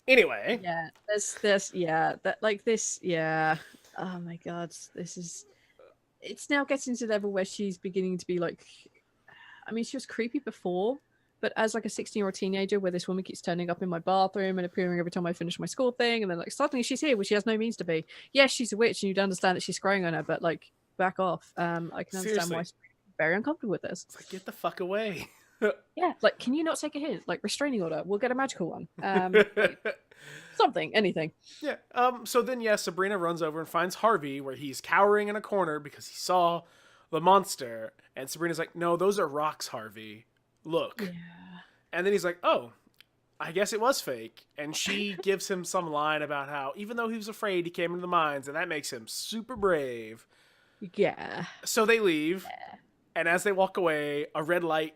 Anyway. Yeah, this, yeah, that, like, this, yeah. Oh my god, this is... It's now getting to the level where she's beginning to be like, I mean, she was creepy before, but as like a 16-year-old teenager, where this woman keeps turning up in my bathroom and appearing every time I finish my school thing, and then like suddenly she's here where she has no means to be. Yes, she's a witch, and you'd understand that she's scrying on her, but like, back off. I can understand why she's very uncomfortable with this. It's like, get the fuck away. Yeah, like, can you not take a hint? Like, restraining order. We'll get a magical one. Something, anything. Yeah. So then, Sabrina runs over and finds Harvey, where he's cowering in a corner because he saw the monster. And Sabrina's like, no, those are rocks, Harvey. Look. Yeah. And then he's like, oh, I guess it was fake. And she gives him some line about how, even though he was afraid, he came into the mines, and that makes him super brave. Yeah. So they leave. Yeah. And as they walk away, a red light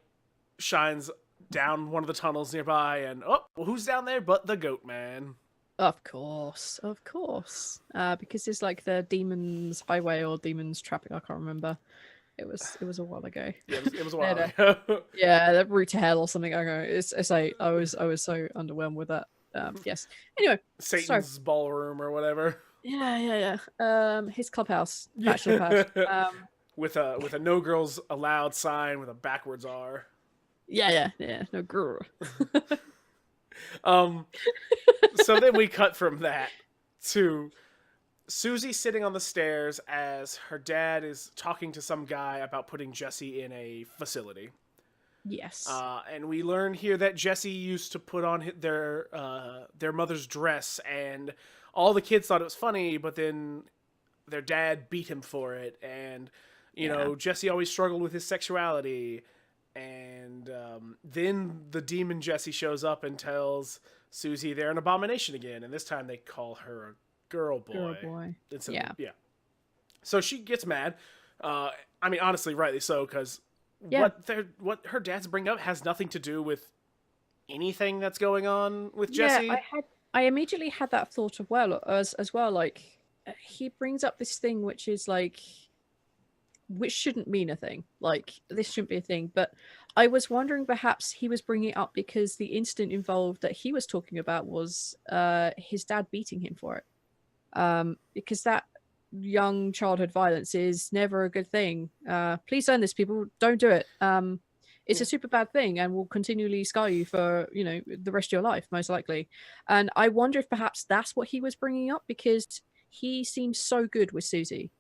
shines down one of the tunnels nearby, and well, who's down there but the goat man? Of course. Because it's like the Demon's Highway or Demon's Trapping. I can't remember. It was a while ago. Yeah, it was a while ago. Yeah, the Route to Hell or something. I don't know. It's like I was so underwhelmed with that. Yes. Anyway, Satan's ballroom or whatever. Yeah. His clubhouse, bachelor pad. With a no girls allowed sign with a backwards R. Yeah, no girl. So then we cut from that to Susie sitting on the stairs as her dad is talking to some guy about putting Jesse in a facility. Yes. And we learn here that Jesse used to put on their mother's dress, and all the kids thought it was funny, but then their dad beat him for it, and you know, Jesse always struggled with his sexuality, and And then the demon Jessie shows up and tells Susie they're an abomination again, and this time they call her a girl boy. Girl boy. Yeah. So she gets mad. I mean, honestly, rightly so, because what her dad's bringing up has nothing to do with anything that's going on with Jessie. Yeah, I immediately had that thought as well. Like, he brings up this thing which is like, which shouldn't mean a thing. Like, this shouldn't be a thing. But I was wondering perhaps he was bringing it up because the incident involved that he was talking about was his dad beating him for it. Because that young childhood violence is never a good thing. Please learn this, people. Don't do it. It's a super bad thing and will continually scar you for, the rest of your life, most likely. And I wonder if perhaps that's what he was bringing up, because he seems so good with Susie.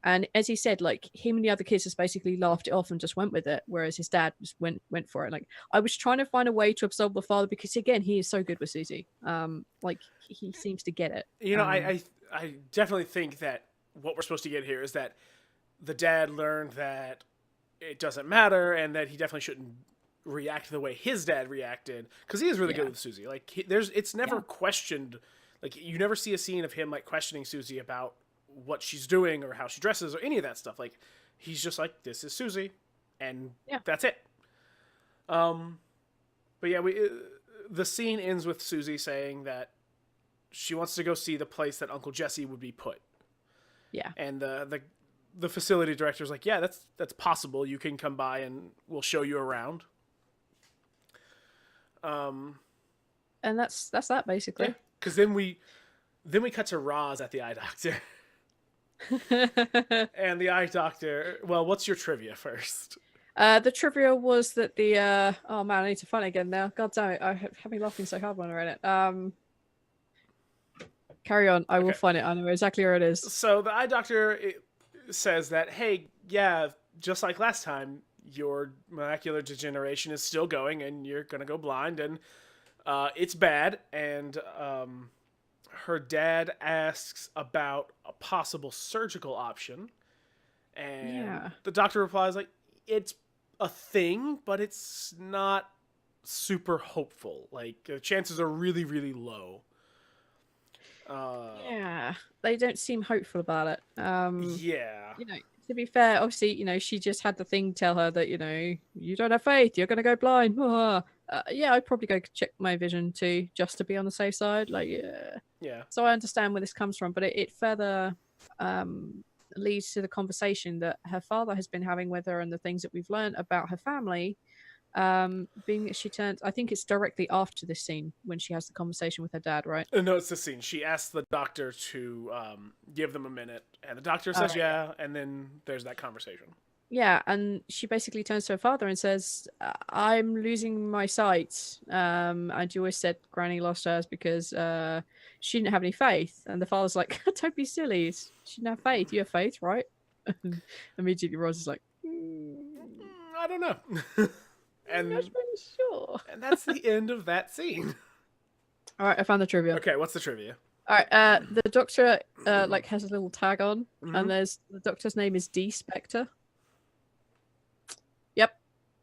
And as he said, like, him and the other kids just basically laughed it off and just went with it, whereas his dad just went for it. Like, I was trying to find a way to absolve the father because, again, he is so good with Susie. Like, he seems to get it. I definitely think that what we're supposed to get here is that the dad learned that it doesn't matter, and that he definitely shouldn't react the way his dad reacted, because he is really good with Susie. Like, it's never questioned. Like, you never see a scene of him like questioning Susie about what she's doing or how she dresses or any of that stuff. Like, he's just like, this is Susie, and that's it. But yeah, the scene ends with Susie saying that she wants to go see the place that Uncle Jesse would be put. Yeah. And the facility director's like, yeah, that's possible. You can come by and we'll show you around. And that's that basically. Yeah, because then we cut to Roz at the eye doctor. And the eye doctor, well, what's your trivia first? The trivia was that the oh man, I need to find it again now. God damn it, I have me laughing so hard when I read it. Carry on, I will find it. I know exactly where it is. So the eye doctor says that, hey, yeah, just like last time, your macular degeneration is still going and you're gonna go blind, and it's bad. And her dad asks about a possible surgical option, and the doctor replies like, it's a thing, but it's not super hopeful. Like, the chances are really, really low. They don't seem hopeful about it. To be fair, obviously, she just had the thing tell her that, you don't have faith, you're gonna go blind. I'd probably go check my vision too, just to be on the safe side. So I understand where this comes from, but it further leads to the conversation that her father has been having with her, and the things that we've learned about her family. Being that she turns, I think it's directly after this scene when she has the conversation with her dad, right? No, it's the scene. She asks the doctor to give them a minute, and the doctor says and then there's that conversation. Yeah, and she basically turns to her father and says, I'm losing my sight. And you always said Granny lost hers because she didn't have any faith. And the father's like, don't be silly. She didn't have faith. You have faith, right? And immediately Roz is like, I don't know. I'm not really sure. And that's the end of that scene. All right, I found the trivia. Okay, what's the trivia? All right, the doctor has a little tag on, and the doctor's name is D. Spectre.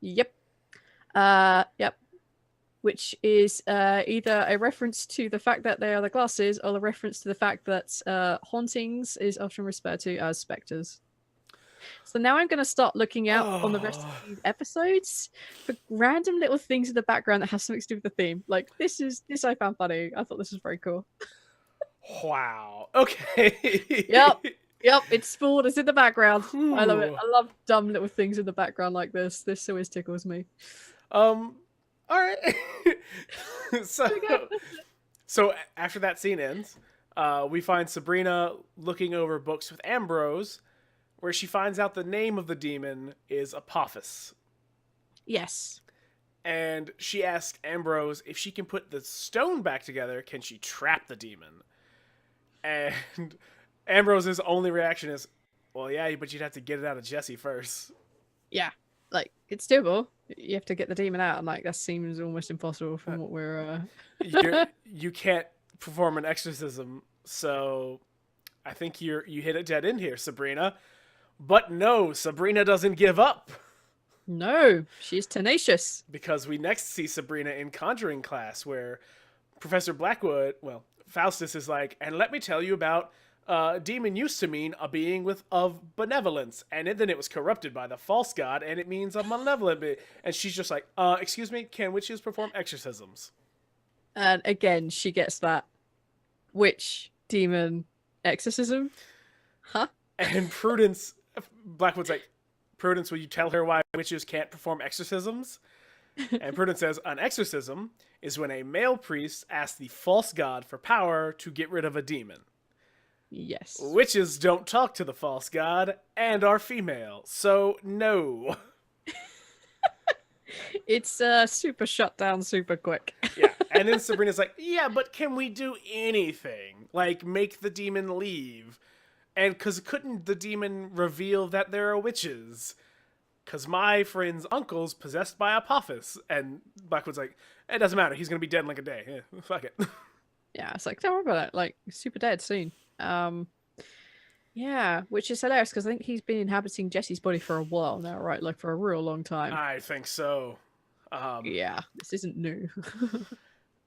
Yep. Which is either a reference to the fact that they are the glasses, or a reference to the fact that hauntings is often referred to as specters. So now I'm going to start looking out on the rest of these episodes for random little things in the background that have something to do with the theme. Like, this I found funny. I thought this was very cool. Wow. Okay. Yep, it's spooled. It's in the background. Ooh. I love it. I love dumb little things in the background like this. This always tickles me. All right. So after that scene ends, we find Sabrina looking over books with Ambrose, where she finds out the name of the demon is Apophis. Yes. And she asks Ambrose if she can put the stone back together, can she trap the demon? And Ambrose's only reaction is, well, yeah, but you'd have to get it out of Jesse first. Yeah. Like, it's doable. You have to get the demon out, and that seems almost impossible from what we're... You can't perform an exorcism, so I think you hit a dead end here, Sabrina. But no, Sabrina doesn't give up. No, she's tenacious. Because we next see Sabrina in Conjuring class, where Professor Blackwood, well, Faustus is like, and let me tell you about demon used to mean a being of benevolence, and then it was corrupted by the false god, and it means a malevolent being. And she's just like, excuse me, can witches perform exorcisms? And again, she gets that witch demon exorcism. Huh? And Prudence, Blackwood's like, Prudence, will you tell her why witches can't perform exorcisms? And Prudence says, an exorcism is when a male priest asks the false god for power to get rid of a demon. Yes. Witches don't talk to the false god and are female, so no. It's super shut down super quick. Yeah, and then Sabrina's like, yeah, but can we do anything? Like, make the demon leave? And because couldn't the demon reveal that there are witches? Because my friend's uncle's possessed by Apophis. And Blackwood's like, it doesn't matter. He's going to be dead in like a day. Yeah, fuck it. Yeah, it's like, don't worry about it. Like, super dead soon. Yeah, which is hilarious because I think he's been inhabiting Jesse's body for a while now, right? Like, for a real long time. I think so. Yeah, this isn't new.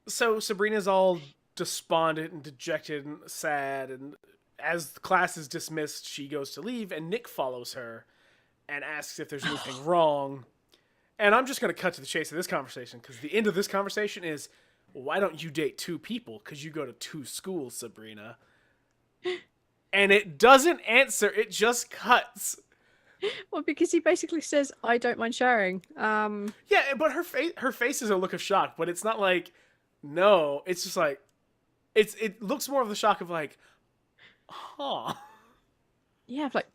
So Sabrina's all despondent and dejected and sad, and as the class is dismissed, she goes to leave, and Nick follows her and asks if there's anything wrong. And I'm just going to cut to the chase of this conversation, because the end of this conversation is, why don't you date two people? Because you go to two schools, Sabrina. And it doesn't answer, it just cuts. Well, because he basically says, I don't mind sharing. Yeah, but her face is a look of shock, but it's not like, no. It's just like, it looks more of the shock of like, huh. Yeah, like,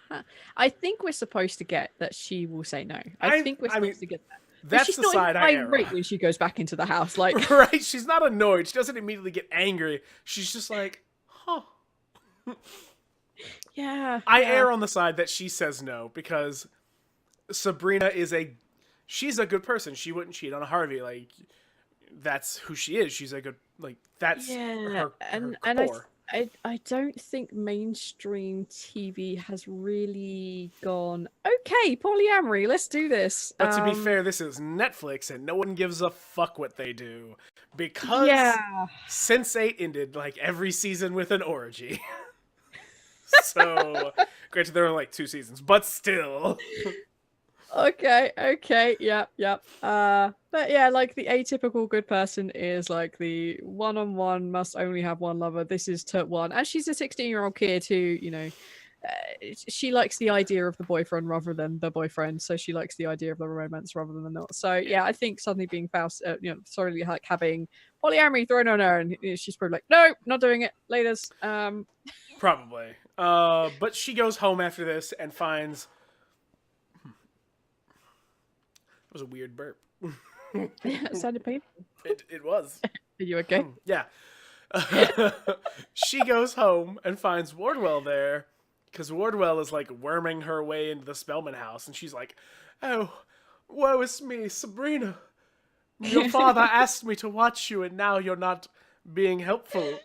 huh. I think we're supposed to get that she will say no. I think we're supposed to get that. That's she's the not side I err irate when she goes back into the house. Like, right? She's not annoyed. She doesn't immediately get angry. She's just like, huh. Yeah. I err on the side that she says no, because Sabrina she's a good person. She wouldn't cheat on Harvey. Like, that's who she is. She's a good, like, that's her core. I don't think mainstream TV has really gone, okay, polyamory, let's do this. But to be fair, this is Netflix, and no one gives a fuck what they do. Because Sense8 ended, like, every season with an orgy. So, granted, there were, like, 2 seasons, but still. Okay, yep. But yeah, like, the atypical good person is like the one-on-one must only have one lover. This is Tut one, and she's a 16-year-old kid who, you know, she likes the idea of the boyfriend rather than the boyfriend. So she likes the idea of the romance rather than the not. So yeah, I think suddenly being Faust, sorry, like having polyamory thrown on her, and she's probably like, no, not doing it. Laters. Probably. But she goes home after this and finds. It was a weird burp. It sounded painful. It was. Are you okay? Yeah. She goes home and finds Wardwell there, because Wardwell is like worming her way into the Spellman house, and she's like, oh, woe is me, Sabrina. Your father asked me to watch you, and now you're not being helpful.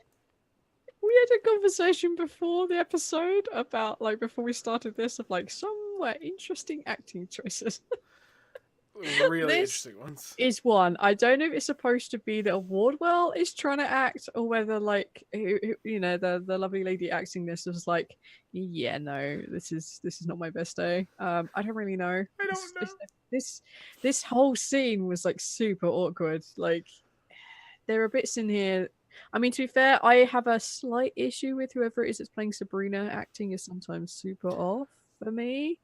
We had a conversation before the episode about, like, before we started this, of like somewhat interesting acting choices. Really interesting ones. Is one. I don't know if it's supposed to be that Wardwell is trying to act, or whether, like, the lovely lady acting this was like, yeah, no, this is not my best day. I don't really know. I don't know. This whole scene was like super awkward. Like, there are bits in here. I mean, to be fair, I have a slight issue with whoever it is that's playing Sabrina. Acting is sometimes super off for me,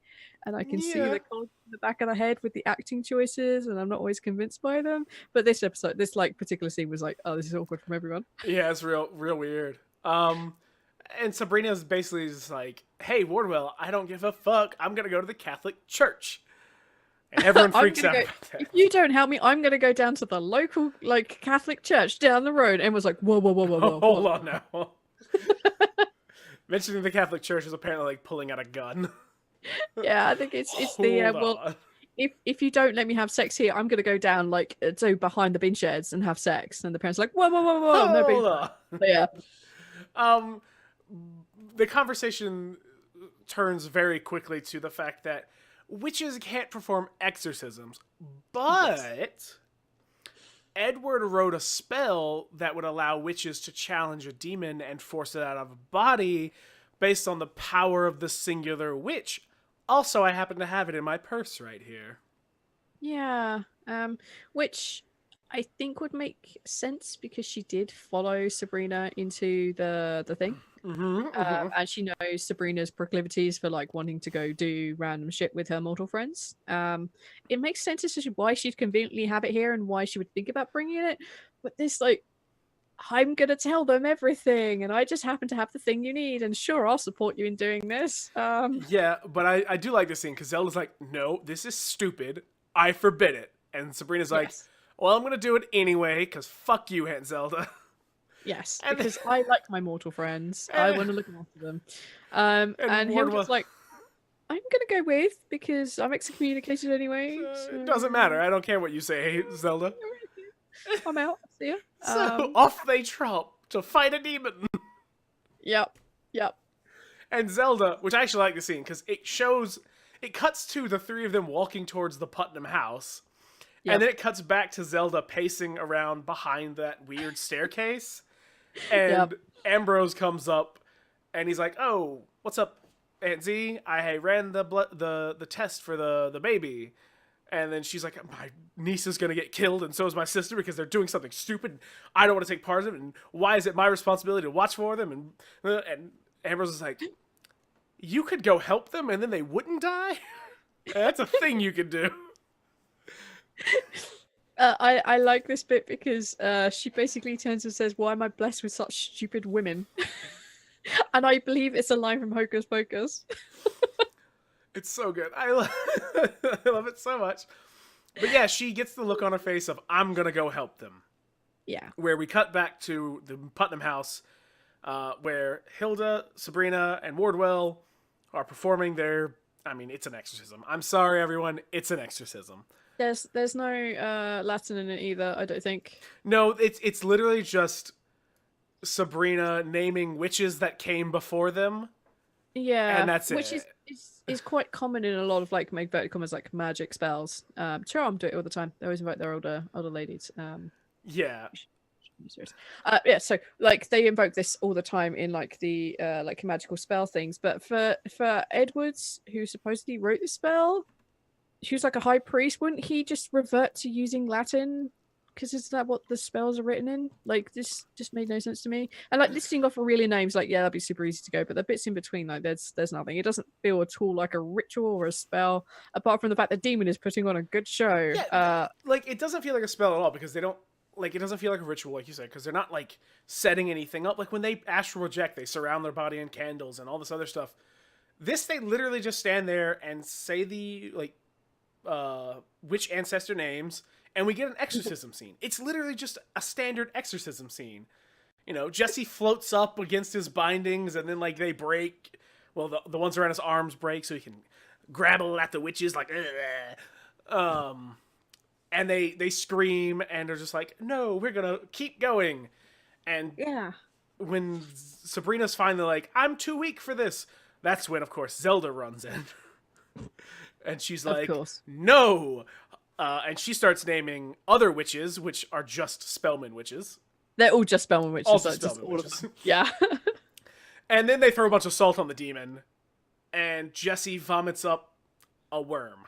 and I can see the cog in the back of the head with the acting choices, and I'm not always convinced by them. But this episode, this like particular scene was like, oh, this is awkward from everyone. Yeah, it's real weird. And Sabrina's basically just like, hey, Wardwell, I don't give a fuck. I'm gonna go to the Catholic Church. And everyone freaks out about that. If you don't help me, I'm gonna go down to the local, like, Catholic church down the road. And was like, whoa. Hold on now. Mentioning the Catholic Church is apparently like pulling out a gun. Yeah, I think it's well, if you don't let me have sex here, I'm gonna go down, like, to behind the bin sheds and have sex. And the parents are like, whoa, no bin. But yeah. The conversation turns very quickly to the fact that witches can't perform exorcisms, but Edward wrote a spell that would allow witches to challenge a demon and force it out of a body based on the power of the singular witch. Also, I happen to have it in my purse right here. Yeah, which I think would make sense because she did follow Sabrina into the thing. And she knows Sabrina's proclivities for like wanting to go do random shit with her mortal friends. It makes sense as to why she'd conveniently have it here and why she would think about bringing it. But this, like, I'm gonna tell them everything, and I just happen to have the thing you need, and sure, I'll support you in doing this. Yeah, but I do like this scene because Zelda's like, no, this is stupid. I forbid it. And Sabrina's like, well, I'm gonna do it anyway because fuck you, Aunt Zelda. Yes, because I like my mortal friends. I want to look after them. And Hilda's like, I'm going to go with because I'm excommunicated anyway. It doesn't matter. I don't care what you say, Zelda. I'm out. See ya. So off they trot to fight a demon. Yep. And Zelda, which I actually like the scene because it cuts to the three of them walking towards the Putnam house. Yep. And then it cuts back to Zelda pacing around behind that weird staircase. And Ambrose comes up, and he's like, "Oh, what's up, Aunt Z? I ran the test for the baby." And then she's like, "My niece is gonna get killed, and so is my sister because they're doing something stupid. I don't want to take part of it. And why is it my responsibility to watch for them?" And Ambrose is like, "You could go help them, and then they wouldn't die. That's a thing you could do." I like this bit because she basically turns and says, "Why am I blessed with such stupid women?" And I believe it's a line from Hocus Pocus. It's so good. I love it so much. But yeah, she gets the look on her face of, I'm going to go help them. Yeah. Where we cut back to the Putnam house where Hilda, Sabrina, and Wardwell are performing their... I mean, it's an exorcism. I'm sorry, everyone. It's an exorcism. There's no Latin in it either, I don't think. No, it's literally just Sabrina naming witches that came before them. Yeah, and that's which it. is quite common in a lot of like inverted commas like magic spells. Charm do it all the time. They always invite their older ladies. Yeah. Yeah, so like they invoke this all the time in like the like magical spell things. But for Edwards, who supposedly wrote the spell, he was like a high priest. Wouldn't he just revert to using Latin? Because isn't that what the spells are written in? Like, this just made no sense to me. And like listing off Aurelian names, like, yeah, that'd be super easy to go. But the bits in between, like, there's nothing. It doesn't feel at all like a ritual or a spell, apart from the fact that Demon is putting on a good show. Yeah, like it doesn't feel like a spell at all because they don't like it doesn't feel like a ritual, like you said, because they're not like setting anything up. Like when they astral project, they surround their body in candles and all this other stuff. This, they literally just stand there and say the like witch ancestor names, and we get an exorcism scene. It's literally just a standard exorcism scene. You know, Jesse floats up against his bindings, and then like they break. Well, the ones around his arms break, so he can grapple at the witches like. And they scream and they're just like, no, we're gonna keep going. And yeah, when Sabrina's finally like, I'm too weak for this, that's when, of course, Zelda runs in. And she's like, no! And she starts naming other witches, which are just Spellman witches. They're all just Spellman witches. Also Spellman witches. Yeah. And then they throw a bunch of salt on the demon, and Jesse vomits up a worm.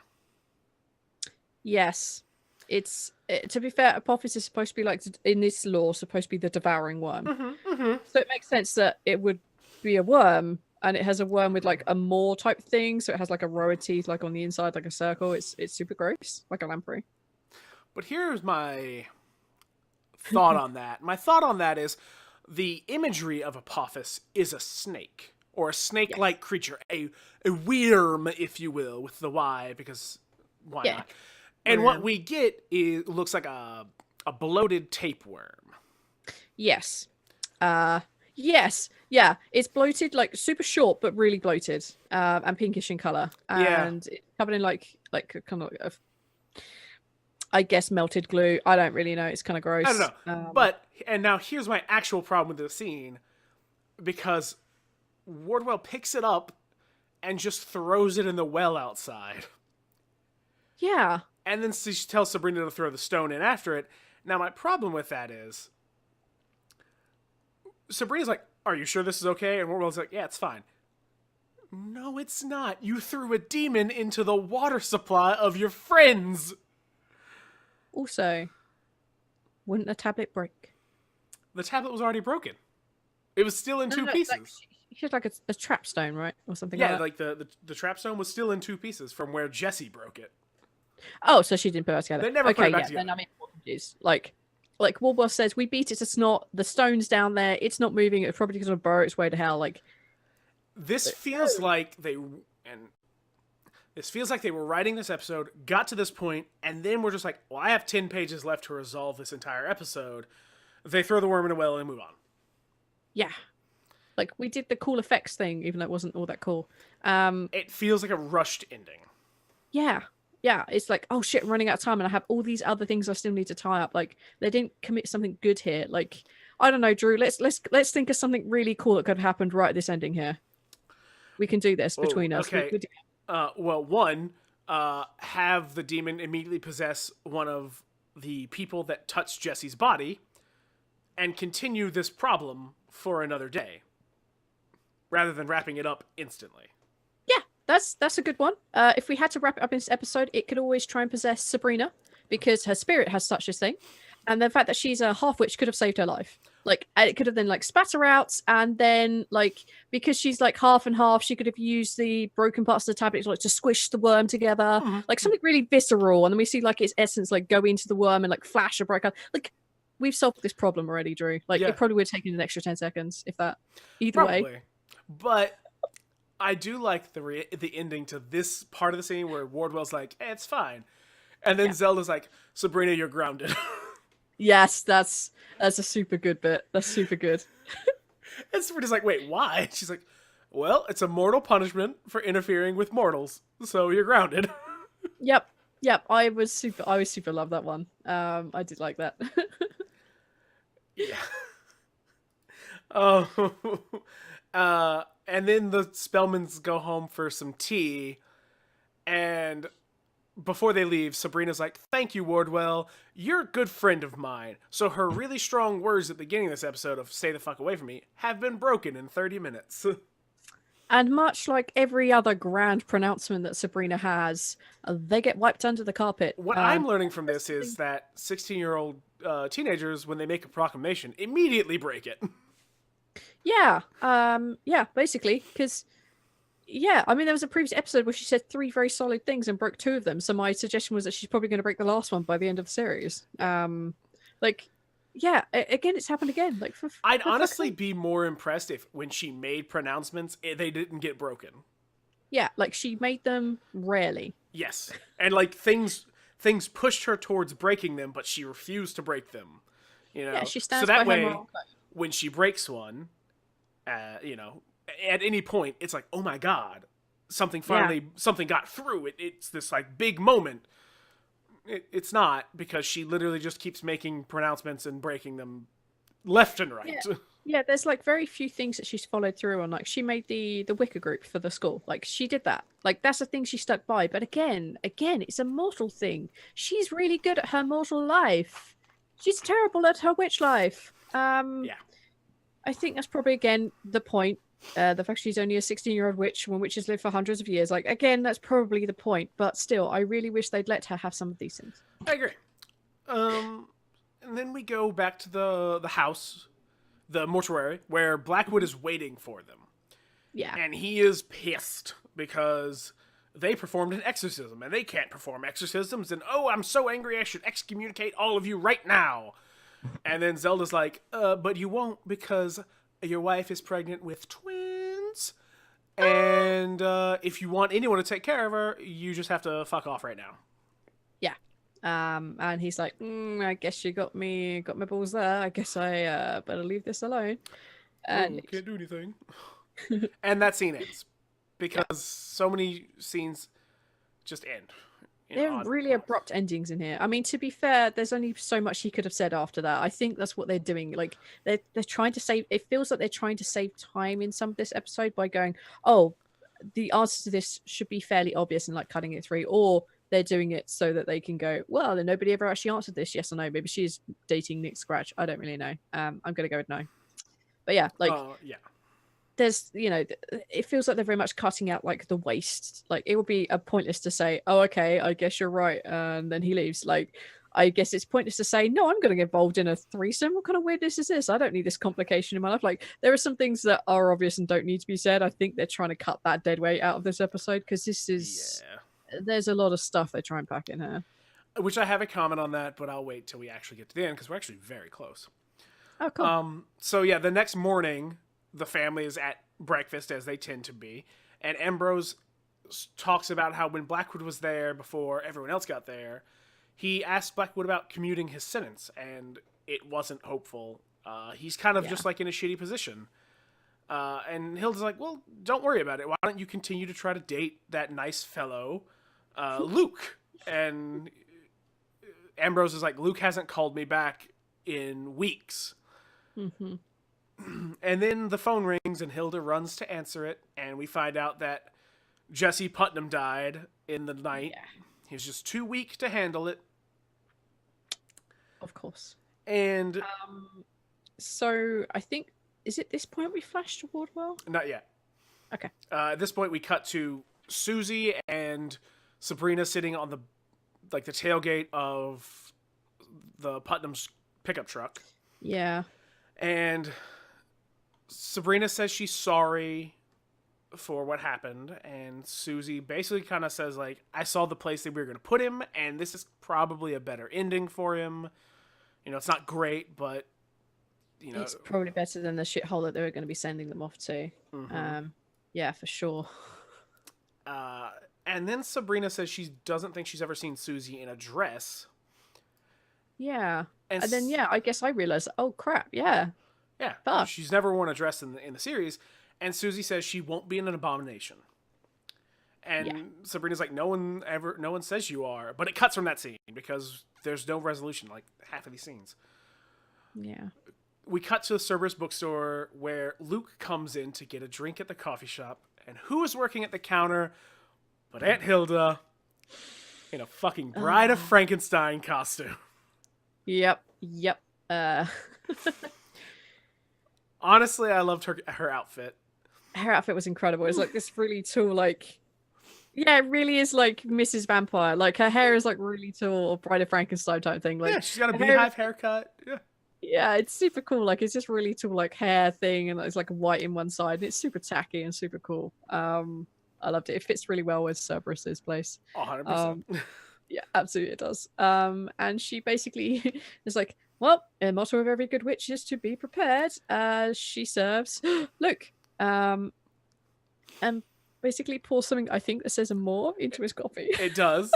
Yes. It's to be fair, Apophis is supposed to be like, in this lore, supposed to be the devouring worm. So it makes sense that it would be a worm, and it has a worm with like a maw type thing, so it has like a row of teeth like on the inside, like a circle. It's super gross, like a lamprey. But here's my thought on that. My thought on that is the imagery of Apophis is a snake, or a snake-like creature, a worm, if you will, with the Y, because why not? And what we get looks like a bloated tapeworm. Yes. Yes. Yeah. It's bloated, like super short, but really bloated, and pinkish in color. And it's covered in like kind of, I guess, melted glue. I don't really know. It's kind of gross. I don't know. And now here's my actual problem with the scene, because Wardwell picks it up and just throws it in the well outside. Yeah. And then she tells Sabrina to throw the stone in after it. Now, my problem with that is Sabrina's like, are you sure this is okay? And Wardwell's like, yeah, it's fine. No, it's not. You threw a demon into the water supply of your friends. Also, wouldn't the tablet break? The tablet was already broken. It was still in two pieces. Like, she had like a trap stone, right? Or something like that. Like the trap stone was still in two pieces from where Jesse broke it. Oh, so she didn't put it together. They never put it back together. Then I'm confused. Like Wardwell says, we beat it. It's not. The stone's down there. It's not moving. It's probably going to burrow its way to hell. Like, this feels like they were writing this episode, got to this point, and then we're just like, well, I have 10 pages left to resolve this entire episode. They throw the worm in a well and move on. Yeah. Like, we did the cool effects thing, even though it wasn't all that cool. It feels like a rushed ending. Yeah. Yeah, it's like, oh shit, I'm running out of time and I have all these other things I still need to tie up. Like, they didn't commit something good here. Like, I don't know, Drew, let's think of something really cool that could have happened right at this ending here. We can do this between us. Okay. One, have the demon immediately possess one of the people that touched Jesse's body and continue this problem for another day rather than wrapping it up instantly. Yeah, that's a good one. If we had to wrap it up in this episode, it could always try and possess Sabrina because her spirit has such a thing. And the fact that she's a half-witch could have saved her life. Like, it could have then, like, spat her out, and then, like, because she's, like, half and half, she could have used the broken parts of the tablet, like, to squish the worm together. Mm-hmm. Like, something really visceral, and then we see, like, its essence, like, go into the worm and, like, flash a break out. Like, we've solved this problem already, Drew. Like, It probably would have taken an extra 10 seconds, if that. Either way. But I do like the ending to this part of the scene where Wardwell's like, hey, it's fine. And then Zelda's like, Sabrina, you're grounded. Yes, that's a super good bit. That's super good. And Sabrina's like, wait, why? She's like, well, it's a mortal punishment for interfering with mortals, so you're grounded. Yep. I was super love that one. I did like that. Yeah. Oh. And then the Spellmans go home for some tea, and before they leave, Sabrina's like, thank you, Wardwell. You're a good friend of mine. So her really strong words at the beginning of this episode of stay the fuck away from me have been broken in 30 minutes. And much like every other grand pronouncement that Sabrina has, they get wiped under the carpet. What I'm learning from this is that 16-year-old teenagers, when they make a proclamation, immediately break it. Yeah. Basically. Because... Yeah, I mean, there was a previous episode where she said 3 very solid things and broke 2 of them. So my suggestion was that she's probably going to break the last one by the end of the series. Again, it's happened again. Like, I'd honestly be more impressed if when she made pronouncements, they didn't get broken. Yeah, like she made them rarely. Yes, and like things pushed her towards breaking them, but she refused to break them. You know, yeah, she stands so that by way, her when she breaks one, at any point, it's like, oh my god, something got through. It's this like big moment. It's not, because she literally just keeps making pronouncements and breaking them left and right. Yeah, there's like very few things that she's followed through on. Like she made the Wicca group for the school. Like she did that. Like that's a thing she stuck by. But again, it's a mortal thing. She's really good at her mortal life. She's terrible at her witch life. I think that's probably again the point. The fact she's only a 16-year-old witch when witches live for hundreds of years. Like, again, that's probably the point. But still, I really wish they'd let her have some of these things. I agree. And then we go back to the house, the mortuary, where Blackwood is waiting for them. Yeah. And he is pissed because they performed an exorcism, and they can't perform exorcisms, and I'm so angry I should excommunicate all of you right now. And then Zelda's like, but you won't, because your wife is pregnant with twins, and if you want anyone to take care of her, you just have to fuck off right now. Yeah. And he's like, I guess you got my balls there. I guess I better leave this alone. And can't do anything. And that scene ends because so many scenes just end. They're really abrupt endings in here. I mean, to be fair, there's only so much he could have said after that. I think that's what they're doing. Like, they're trying to save... It feels like they're trying to save time in some of this episode by going, the answer to this should be fairly obvious and, like, cutting it through. Or they're doing it so that they can go, well, then nobody ever actually answered this, yes or no. Maybe she's dating Nick Scratch. I don't really know. I'm gonna go with no. But yeah, like there's, you know, it feels like they're very much cutting out like the waste. Like it would be pointless to say, oh, okay, I guess you're right, and then he leaves. Like, I guess it's pointless to say, no, I'm going to get involved in a threesome. What kind of weirdness is this? I don't need this complication in my life. Like, there are some things that are obvious and don't need to be said. I think they're trying to cut that dead weight out of this episode because this is, there's a lot of stuff they try and pack in here. Which I have a comment on that, but I'll wait till we actually get to the end because we're actually very close. Oh, cool. So yeah, the next morning, the family is at breakfast as they tend to be, and Ambrose talks about how when Blackwood was there before everyone else got there, he asked Blackwood about commuting his sentence, and it wasn't hopeful. He's kind of just like in a shitty position. And Hilda's like, well, don't worry about it. Why don't you continue to try to date that nice fellow, Luke? And Ambrose is like, Luke hasn't called me back in weeks. Mm-hmm. And then the phone rings and Hilda runs to answer it, and we find out that Jesse Putnam died in the night. Yeah. He was just too weak to handle it. Of course. And so I think, is it this point we flash to Wardwell? Not yet. Okay. At this point we cut to Susie and Sabrina sitting on the tailgate of the Putnam's pickup truck. Yeah. And Sabrina says she's sorry for what happened, and Susie basically kind of says, like, I saw the place that we were going to put him, and this is probably a better ending for him. You know, it's not great, but, you know. It's probably better than the shithole that they were going to be sending them off to. Mm-hmm. Yeah, for sure. And then Sabrina says she doesn't think she's ever seen Susie in a dress. Yeah. And then, I guess I realized, oh, crap, yeah. Yeah, fuck. She's never worn a dress in the series. And Susie says she won't be an abomination. And Sabrina's like, no one says you are. But it cuts from that scene because there's no resolution, like half of these scenes. Yeah. We cut to the Cerberus bookstore where Luke comes in to get a drink at the coffee shop. And who is working at the counter but Aunt Hilda in a fucking Bride of Frankenstein costume. Yep. Honestly, I loved her outfit. Her outfit was incredible. It's like this really tall, like, yeah, it really is like Mrs. Vampire. Like her hair is like really tall, Bride of Frankenstein type thing. Like, yeah, she's got a beehive haircut. Yeah, it's super cool. Like, it's just really tall, like hair thing, and it's like white in one side. And it's super tacky and super cool. I loved it. It fits really well with Cerberus's place. 100%. Yeah, absolutely it does. And she basically is like, well, the motto of every good witch is to be prepared. She serves Luke. And basically pours something, I think, that says more into his coffee. It does.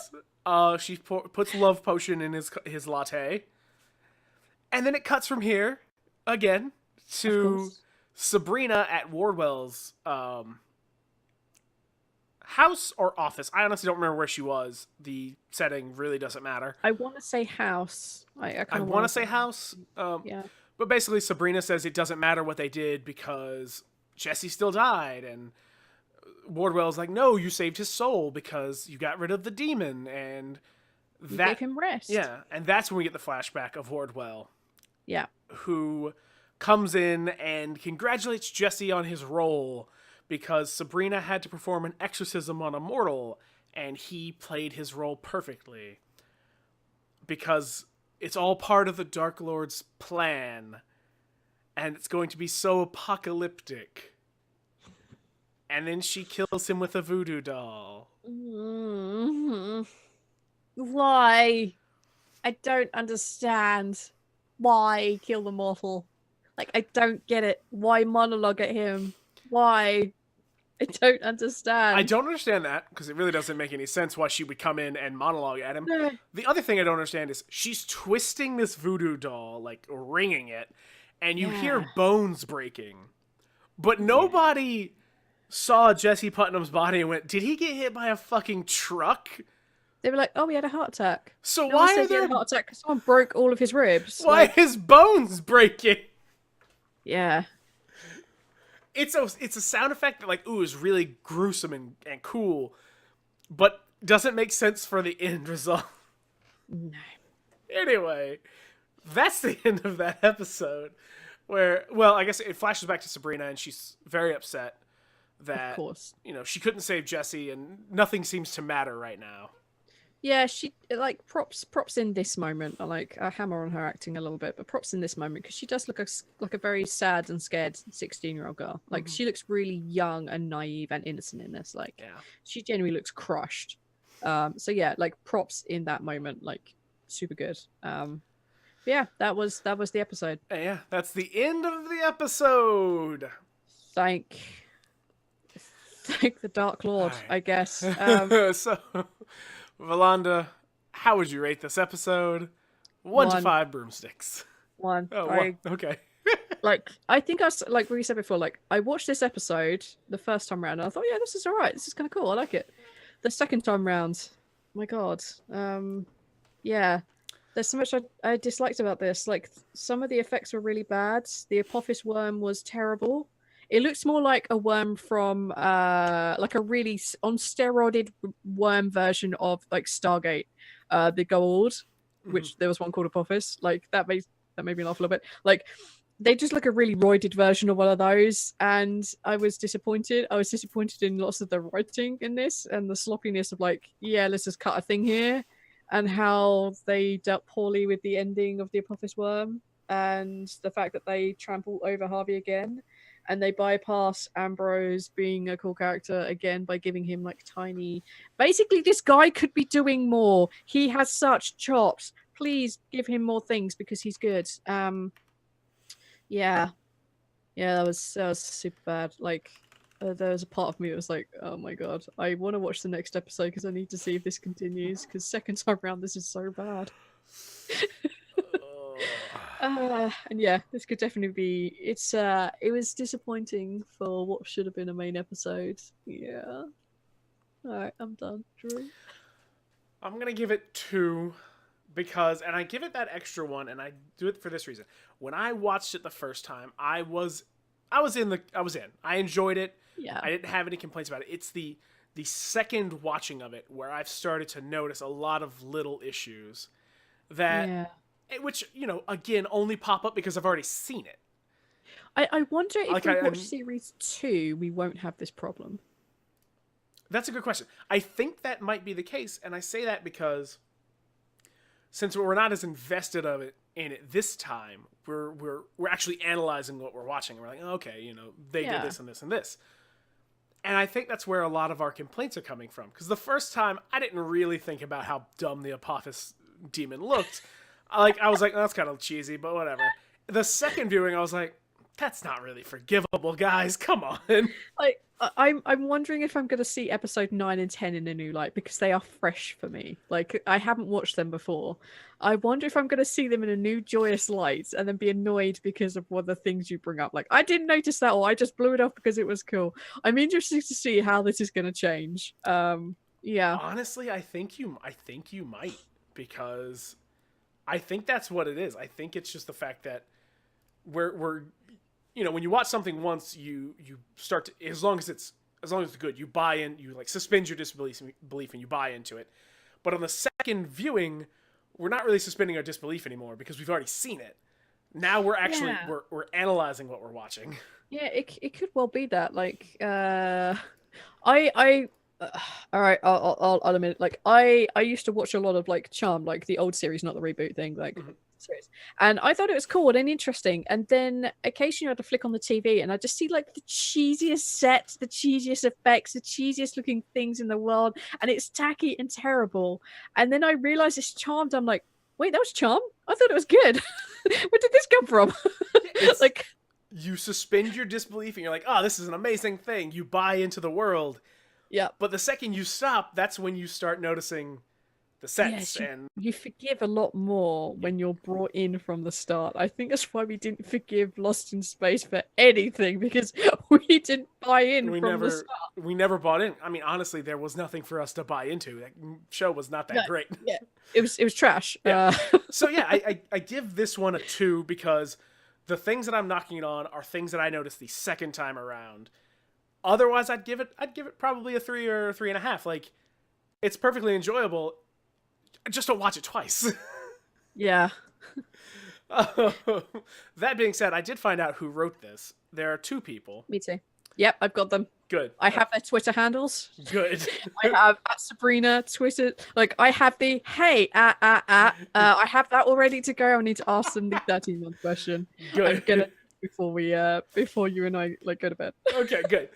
She puts love potion in his latte. And then it cuts from here, again, to Sabrina at Wardwell's house or office. I honestly don't remember where she was. The setting really doesn't matter. I want to say house. I want to say house. Yeah. But basically, Sabrina says it doesn't matter what they did because Jesse still died. And Wardwell's like, no, you saved his soul because you got rid of the demon. And you gave him rest. Yeah. And that's when we get the flashback of Wardwell. Yeah. Who comes in and congratulates Jesse on his role because Sabrina had to perform an exorcism on a mortal, and he played his role perfectly. Because it's all part of the Dark Lord's plan, and it's going to be so apocalyptic. And then she kills him with a voodoo doll. Mm-hmm. Why? I don't understand. Why kill the mortal? Like, I don't get it. Why monologue at him? Why? I don't understand. I don't understand that, because it really doesn't make any sense why she would come in and monologue at him. The other thing I don't understand is she's twisting this voodoo doll, like ringing it, and you hear bones breaking. But nobody saw Jesse Putnam's body and went, did he get hit by a fucking truck? They were like, oh, he had a heart attack. So why are there... He had a heart attack because someone broke all of his ribs. Why is bones breaking? Yeah. It's a sound effect that, like, ooh, is really gruesome and cool. But doesn't make sense for the end result. No. Anyway, that's the end of that episode. Where, well, I guess it flashes back to Sabrina, and she's very upset that, Of course. She couldn't save Jesse, and nothing seems to matter right now. Yeah, she like props in this moment. I like I hammer on her acting a little bit, but props in this moment because she does look like a very sad and scared 16-year-old girl. Like she looks really young and naive and innocent in this. Like she genuinely looks crushed. So yeah, like props in that moment, like super good. Yeah, that was the episode. Yeah, that's the end of the episode. Thank the Dark Lord, right. I guess. So, Valanda, how would you rate this episode? 1 to 5 broomsticks. 1. Oh, 1. Okay. Like, I think like we said before, like I watched this episode the first time around and I thought, yeah, this is all right. This is kind of cool. I like it. The second time round, my God. Yeah. There's so much I disliked about this. Like, some of the effects were really bad. The Apophis worm was terrible. It looks more like a worm from like a really on steroided worm version of like Stargate, the Gold, which there was one called Apophis. Like that made me laugh a little bit. Like they just look a really roided version of one of those, and I was disappointed. I was disappointed in lots of the writing in this and the sloppiness of like, yeah, let's just cut a thing here, and how they dealt poorly with the ending of the Apophis worm and the fact that they trample over Harvey again. And they bypass Ambrose being a cool character again by giving him like tiny. Basically, this guy could be doing more. He has such chops. Please give him more things because he's good. Yeah, that was super bad. Like, there was a part of me that was like, oh my God, I want to watch the next episode because I need to see if this continues. Because second time around, this is so bad. And yeah, this could definitely be. It was disappointing for what should have been a main episode. Yeah. All right, I'm done. Drew. I'm gonna give it 2 because, and I give it that extra 1, and I do it for this reason. When I watched it the first time, I was in. I enjoyed it. Yeah. I didn't have any complaints about it. It's the second watching of it where I've started to notice a lot of little issues that. Yeah. Which, again, only pop up because I've already seen it. I wonder if we watch series 2, we won't have this problem. That's a good question. I think that might be the case, and I say that because since we're not as invested in it this time, we're actually analyzing what we're watching. And we're like, okay, they did this and this and this. And I think that's where a lot of our complaints are coming from. Because the first time, I didn't really think about how dumb the Apophis demon looked. I was like, oh, that's kind of cheesy, but whatever. The second viewing, I was like, that's not really forgivable, guys. Come on. Like, I'm wondering if I'm going to see episode 9 and 10 in a new light because they are fresh for me. Like, I haven't watched them before. I wonder if I'm going to see them in a new joyous light and then be annoyed because of one of the things you bring up. Like, I didn't notice that, or I just blew it off because it was cool. I'm interested to see how this is going to change. Yeah. Honestly, I think you might, because I think that's what it is. I think it's just the fact that we're when you watch something once, you start to, as long as it's good, you buy in, you like suspend your disbelief and you buy into it. But on the second viewing, we're not really suspending our disbelief anymore because we've already seen it. Now we're actually we're analyzing what we're watching. Yeah, it could well be that. Like, all right, I'll admit it. Like, I used to watch a lot of like Charmed, like the old series, not the reboot thing, like series. And I thought it was cool and interesting. And then occasionally I'd flick on the TV and I just see like the cheesiest sets, the cheesiest effects, the cheesiest looking things in the world, and it's tacky and terrible. And then I realized it's Charmed. I'm like, wait, that was Charmed? I thought it was good. Where did this come from? Like, you suspend your disbelief and you're like, oh, this is an amazing thing. You buy into the world. Yeah. But the second you stop, that's when you start noticing the sets. Yes, and you forgive a lot more when you're brought in from the start. I think that's why we didn't forgive Lost in Space for anything, because we didn't buy in the start. We never bought in. I mean, honestly, there was nothing for us to buy into. That show was not that great. Yeah, it was trash. Yeah. So yeah, I give this one a 2 because the things that I'm knocking it on are things that I noticed the second time around. Otherwise, I'd give it probably a 3 or 3.5. Like, it's perfectly enjoyable. Just don't watch it twice. Yeah. That being said, I did find out who wrote this. There are two people. Me too. Yep, I've got them. Good. I have their Twitter handles. Good. I have at Sabrina Twitter. Like, I have the hey I have that all ready to go. I need to ask them the 13-month question. Good. I'm gonna before you and I like go to bed. Okay, good.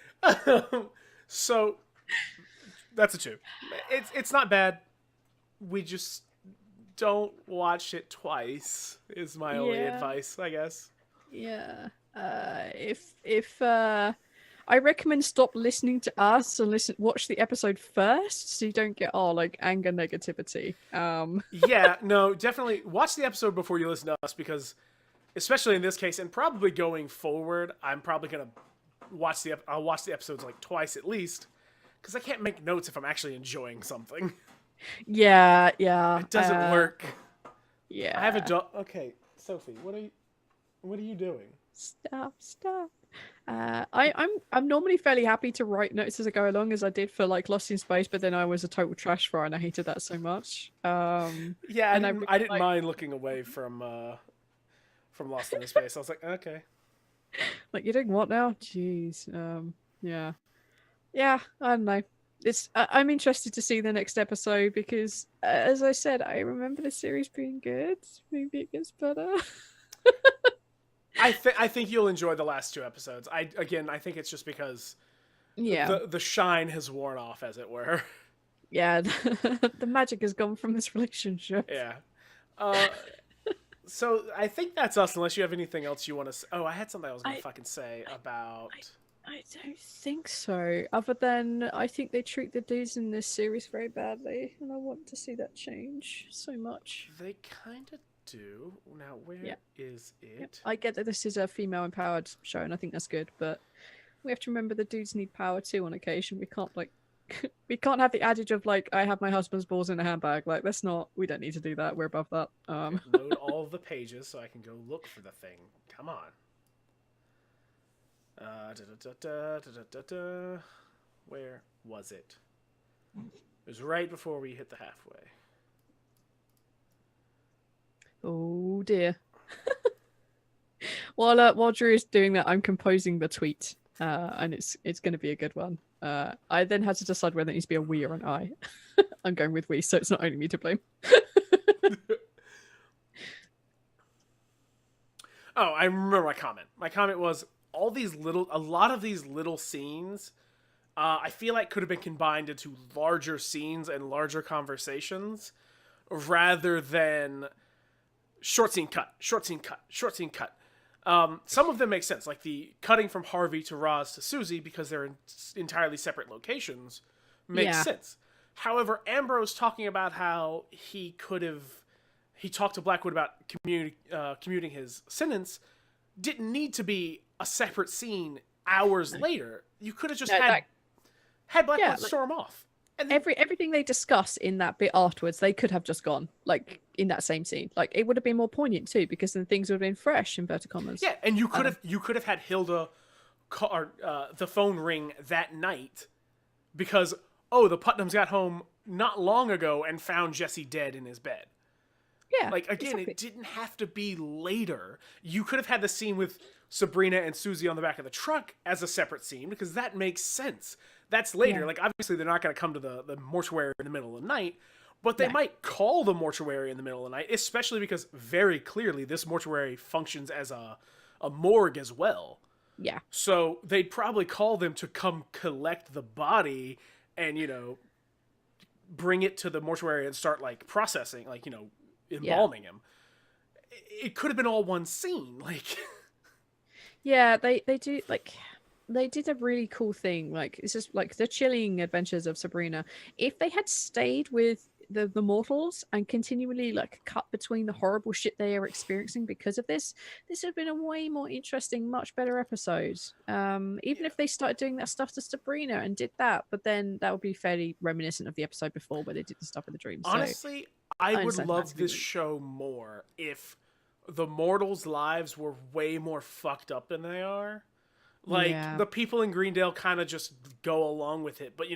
So that's a 2. It's not bad. We just don't watch it twice. Is my only advice, I guess. Yeah. If I recommend stop listening to us and watch the episode first, so you don't get all like anger negativity. Yeah, no, definitely watch the episode before you listen to us, because especially in this case, and probably going forward, I'm probably gonna I'll watch the episodes like twice at least, because I can't make notes if I'm actually enjoying something. Yeah. It doesn't work. Yeah. I have a dog. Okay, Sophie, what are you doing? Stop. I'm normally fairly happy to write notes as I go along, as I did for like Lost in Space, but then I was a total trash fire and I hated that so much. Yeah, I didn't mind looking away from Lost in Space. I was like, okay. Like, you're doing what now? Jeez. Yeah. I don't know. I'm interested to see the next episode because, as I said, I remember the series being good. Maybe it gets better. I think you'll enjoy the last 2 episodes. I think it's just because the shine has worn off, as it were. Yeah, the magic has gone from this relationship. Yeah. So I think that's us, unless you have anything else you want to say. Oh, I had something I was going to fucking say about... I don't think so. Other than, I think they treat the dudes in this series very badly, and I want to see that change so much. They kind of do. Now, where is it? Yep. I get that this is a female-empowered show, and I think that's good, but we have to remember the dudes need power too on occasion. We can't, like... we can't have the adage of, like, I have my husband's balls in a handbag. Like, that's not... We don't need to do that. We're above that. Okay, load all the pages so I can go look for the thing. Come on. Where was it? It was right before we hit the halfway. Oh dear. While Drew is doing that, I'm composing the tweet, and it's going to be a good one. I then had to decide whether it needs to be a we or an I. I'm going with we, so it's not only me to blame. Oh, I remember my comment. My comment was, a lot of these little scenes, I feel like could have been combined into larger scenes and larger conversations, rather than short scene cut. Some of them make sense, like the cutting from Harvey to Roz to Susie, because they're in entirely separate locations, makes sense. However, Ambrose talking about how he talked to Blackwood about commuting his sentence didn't need to be a separate scene hours later. You could have just had Blackwood storm off. And then... everything they discuss in that bit afterwards, they could have just gone, like, in that same scene. Like, it would have been more poignant too, because then things would have been fresh, inverted commas. Yeah, and you could have had Hilda the phone ring that night, because the Putnams got home not long ago and found Jesse dead in his bed. Yeah, like, again, exactly. It didn't have to be later. You could have had the scene with Sabrina and Susie on the back of the truck as a separate scene, because that makes sense. That's later. Yeah. Like, obviously, they're not going to come to the mortuary in the middle of the night, but they might call the mortuary in the middle of the night, especially because very clearly this mortuary functions as a morgue as well. Yeah. So they'd probably call them to come collect the body and, bring it to the mortuary and start, like, processing, like, embalming him. It could have been all one scene, like. Yeah, they do, like, they did a really cool thing. Like, it's just like the chilling adventures of Sabrina. If they had stayed with the mortals and continually, like, cut between the horrible shit they are experiencing because of this would have been a way more interesting, much better episode. Even if they started doing that stuff to Sabrina and did that, but then that would be fairly reminiscent of the episode before where they did the stuff in the dreams. Honestly, I would love this show more if the mortals' lives were way more fucked up than they are. Like, the people in Greendale kind of just go along with it, but,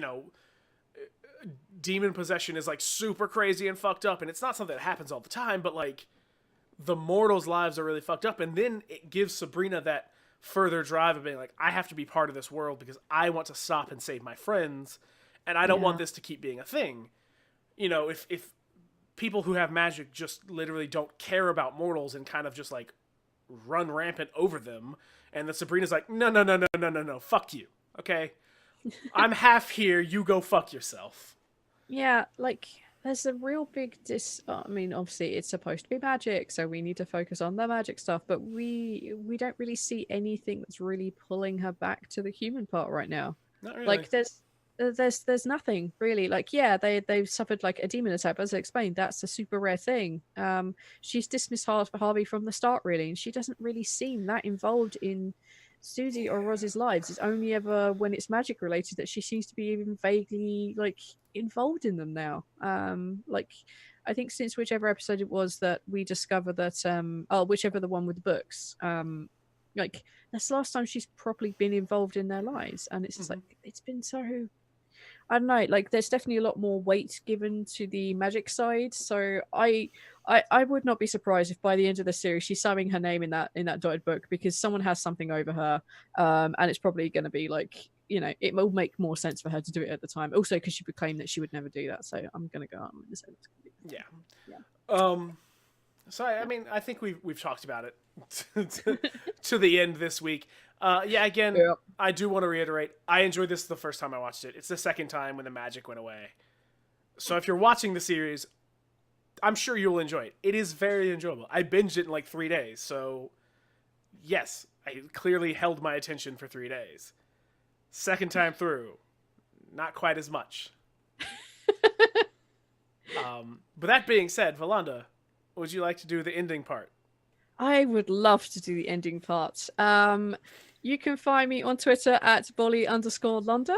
demon possession is like super crazy and fucked up, and it's not something that happens all the time, but like the mortals' lives are really fucked up, and then it gives Sabrina that further drive of being like, I have to be part of this world because I want to stop and save my friends, and I don't want this to keep being a thing. You know, if people who have magic just literally don't care about mortals and kind of just like run rampant over them, and that Sabrina's like, no, fuck you, okay? I'm half here, you go fuck yourself. Yeah, like, there's a real big I mean, obviously it's supposed to be magic, so we need to focus on the magic stuff, but we don't really see anything that's really pulling her back to the human part right now. Not really. Like, there's nothing really. Like, yeah, they've suffered like a demon attack, but as I explained, that's a super rare thing. She's dismissed Harvey from the start, really, and she doesn't really seem that involved in Susie or Roz's lives. It's only ever when it's magic related that she seems to be even vaguely like involved in them now. Like, I think since whichever episode it was that we discover that whichever the one with the books, like, that's the last time she's properly been involved in their lives, and it's just like, it's been so, I don't know, like, there's definitely a lot more weight given to the magic side. So I would not be surprised if by the end of the series she's signing her name in that dotted book, because someone has something over her, and it's probably going to be like, you know, it will make more sense for her to do it at the time. Also, because she would claim that she would never do that. So I'm going to go on and say that's going to be. So I mean, I think we've talked about it to the end this week. Again, I do want to reiterate, I enjoyed this the first time I watched it. It's the second time when the magic went away. So if you're watching the series, I'm sure you'll enjoy it. It is very enjoyable. I binged it in like 3 days. So yes, I clearly held my attention for 3 days. Second time through, not quite as much. But that being said, Valanda, would you like to do the ending part? I would love to do the ending part. You can find me on Twitter at Volly_Lunda.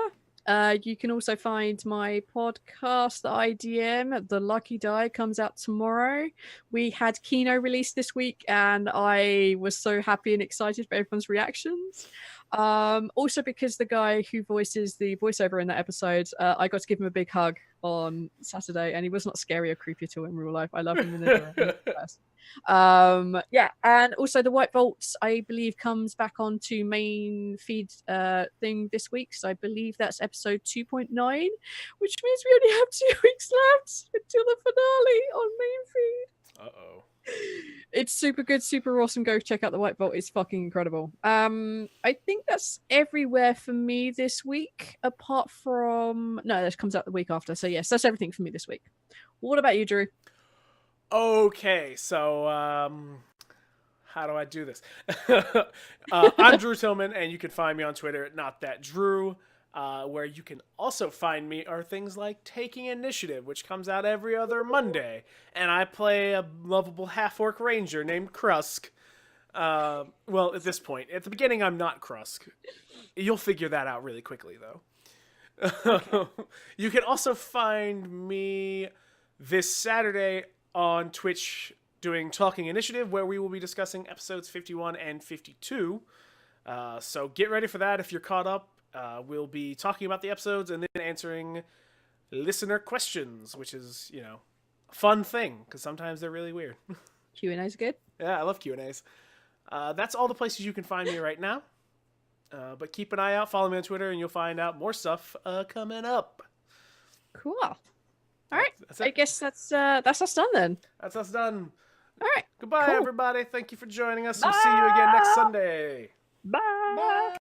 You can also find my podcast, the IDM, The Lucky Die, comes out tomorrow. We had Kino released this week, and I was so happy and excited for everyone's reactions. Also, because the guy who voices the voiceover in that episode, I got to give him a big hug on Saturday, and he was not scary or creepy at all in real life. I love him in the person. And also the White Vaults, I believe, comes back onto main feed thing this week, so I believe that's episode 2.9, which means we only have 2 weeks left until the finale on main feed. It's super good, super awesome. Go check out the White Vault. It's fucking incredible. I think that's everywhere for me this week, apart from this comes out the week after. So yes, that's everything for me this week. What about you, Drew? Okay, so how do I do this? I'm Drew Tillman, and you can find me on Twitter at NotThatDrew. Where you can also find me are things like Taking Initiative, which comes out every other Monday, and I play a lovable half-orc ranger named Krusk. Well, at this point. At the beginning, I'm not Krusk. You'll figure that out really quickly, though. Okay. You can also find me this Saturday on Twitch doing Talking Initiative, where we will be discussing episodes 51 and 52. So get ready for that if you're caught up. We'll be talking about the episodes and then answering listener questions, which is, you know, a fun thing, because sometimes they're really weird. Q&A's good? Yeah, I love Q&A's. That's all the places you can find me right now. But keep an eye out, follow me on Twitter, and you'll find out more stuff coming up. Cool. All right. I guess that's us done then. That's us done. All right. Goodbye, everybody. Thank you for joining us. We'll see you again next Sunday. Bye. Bye.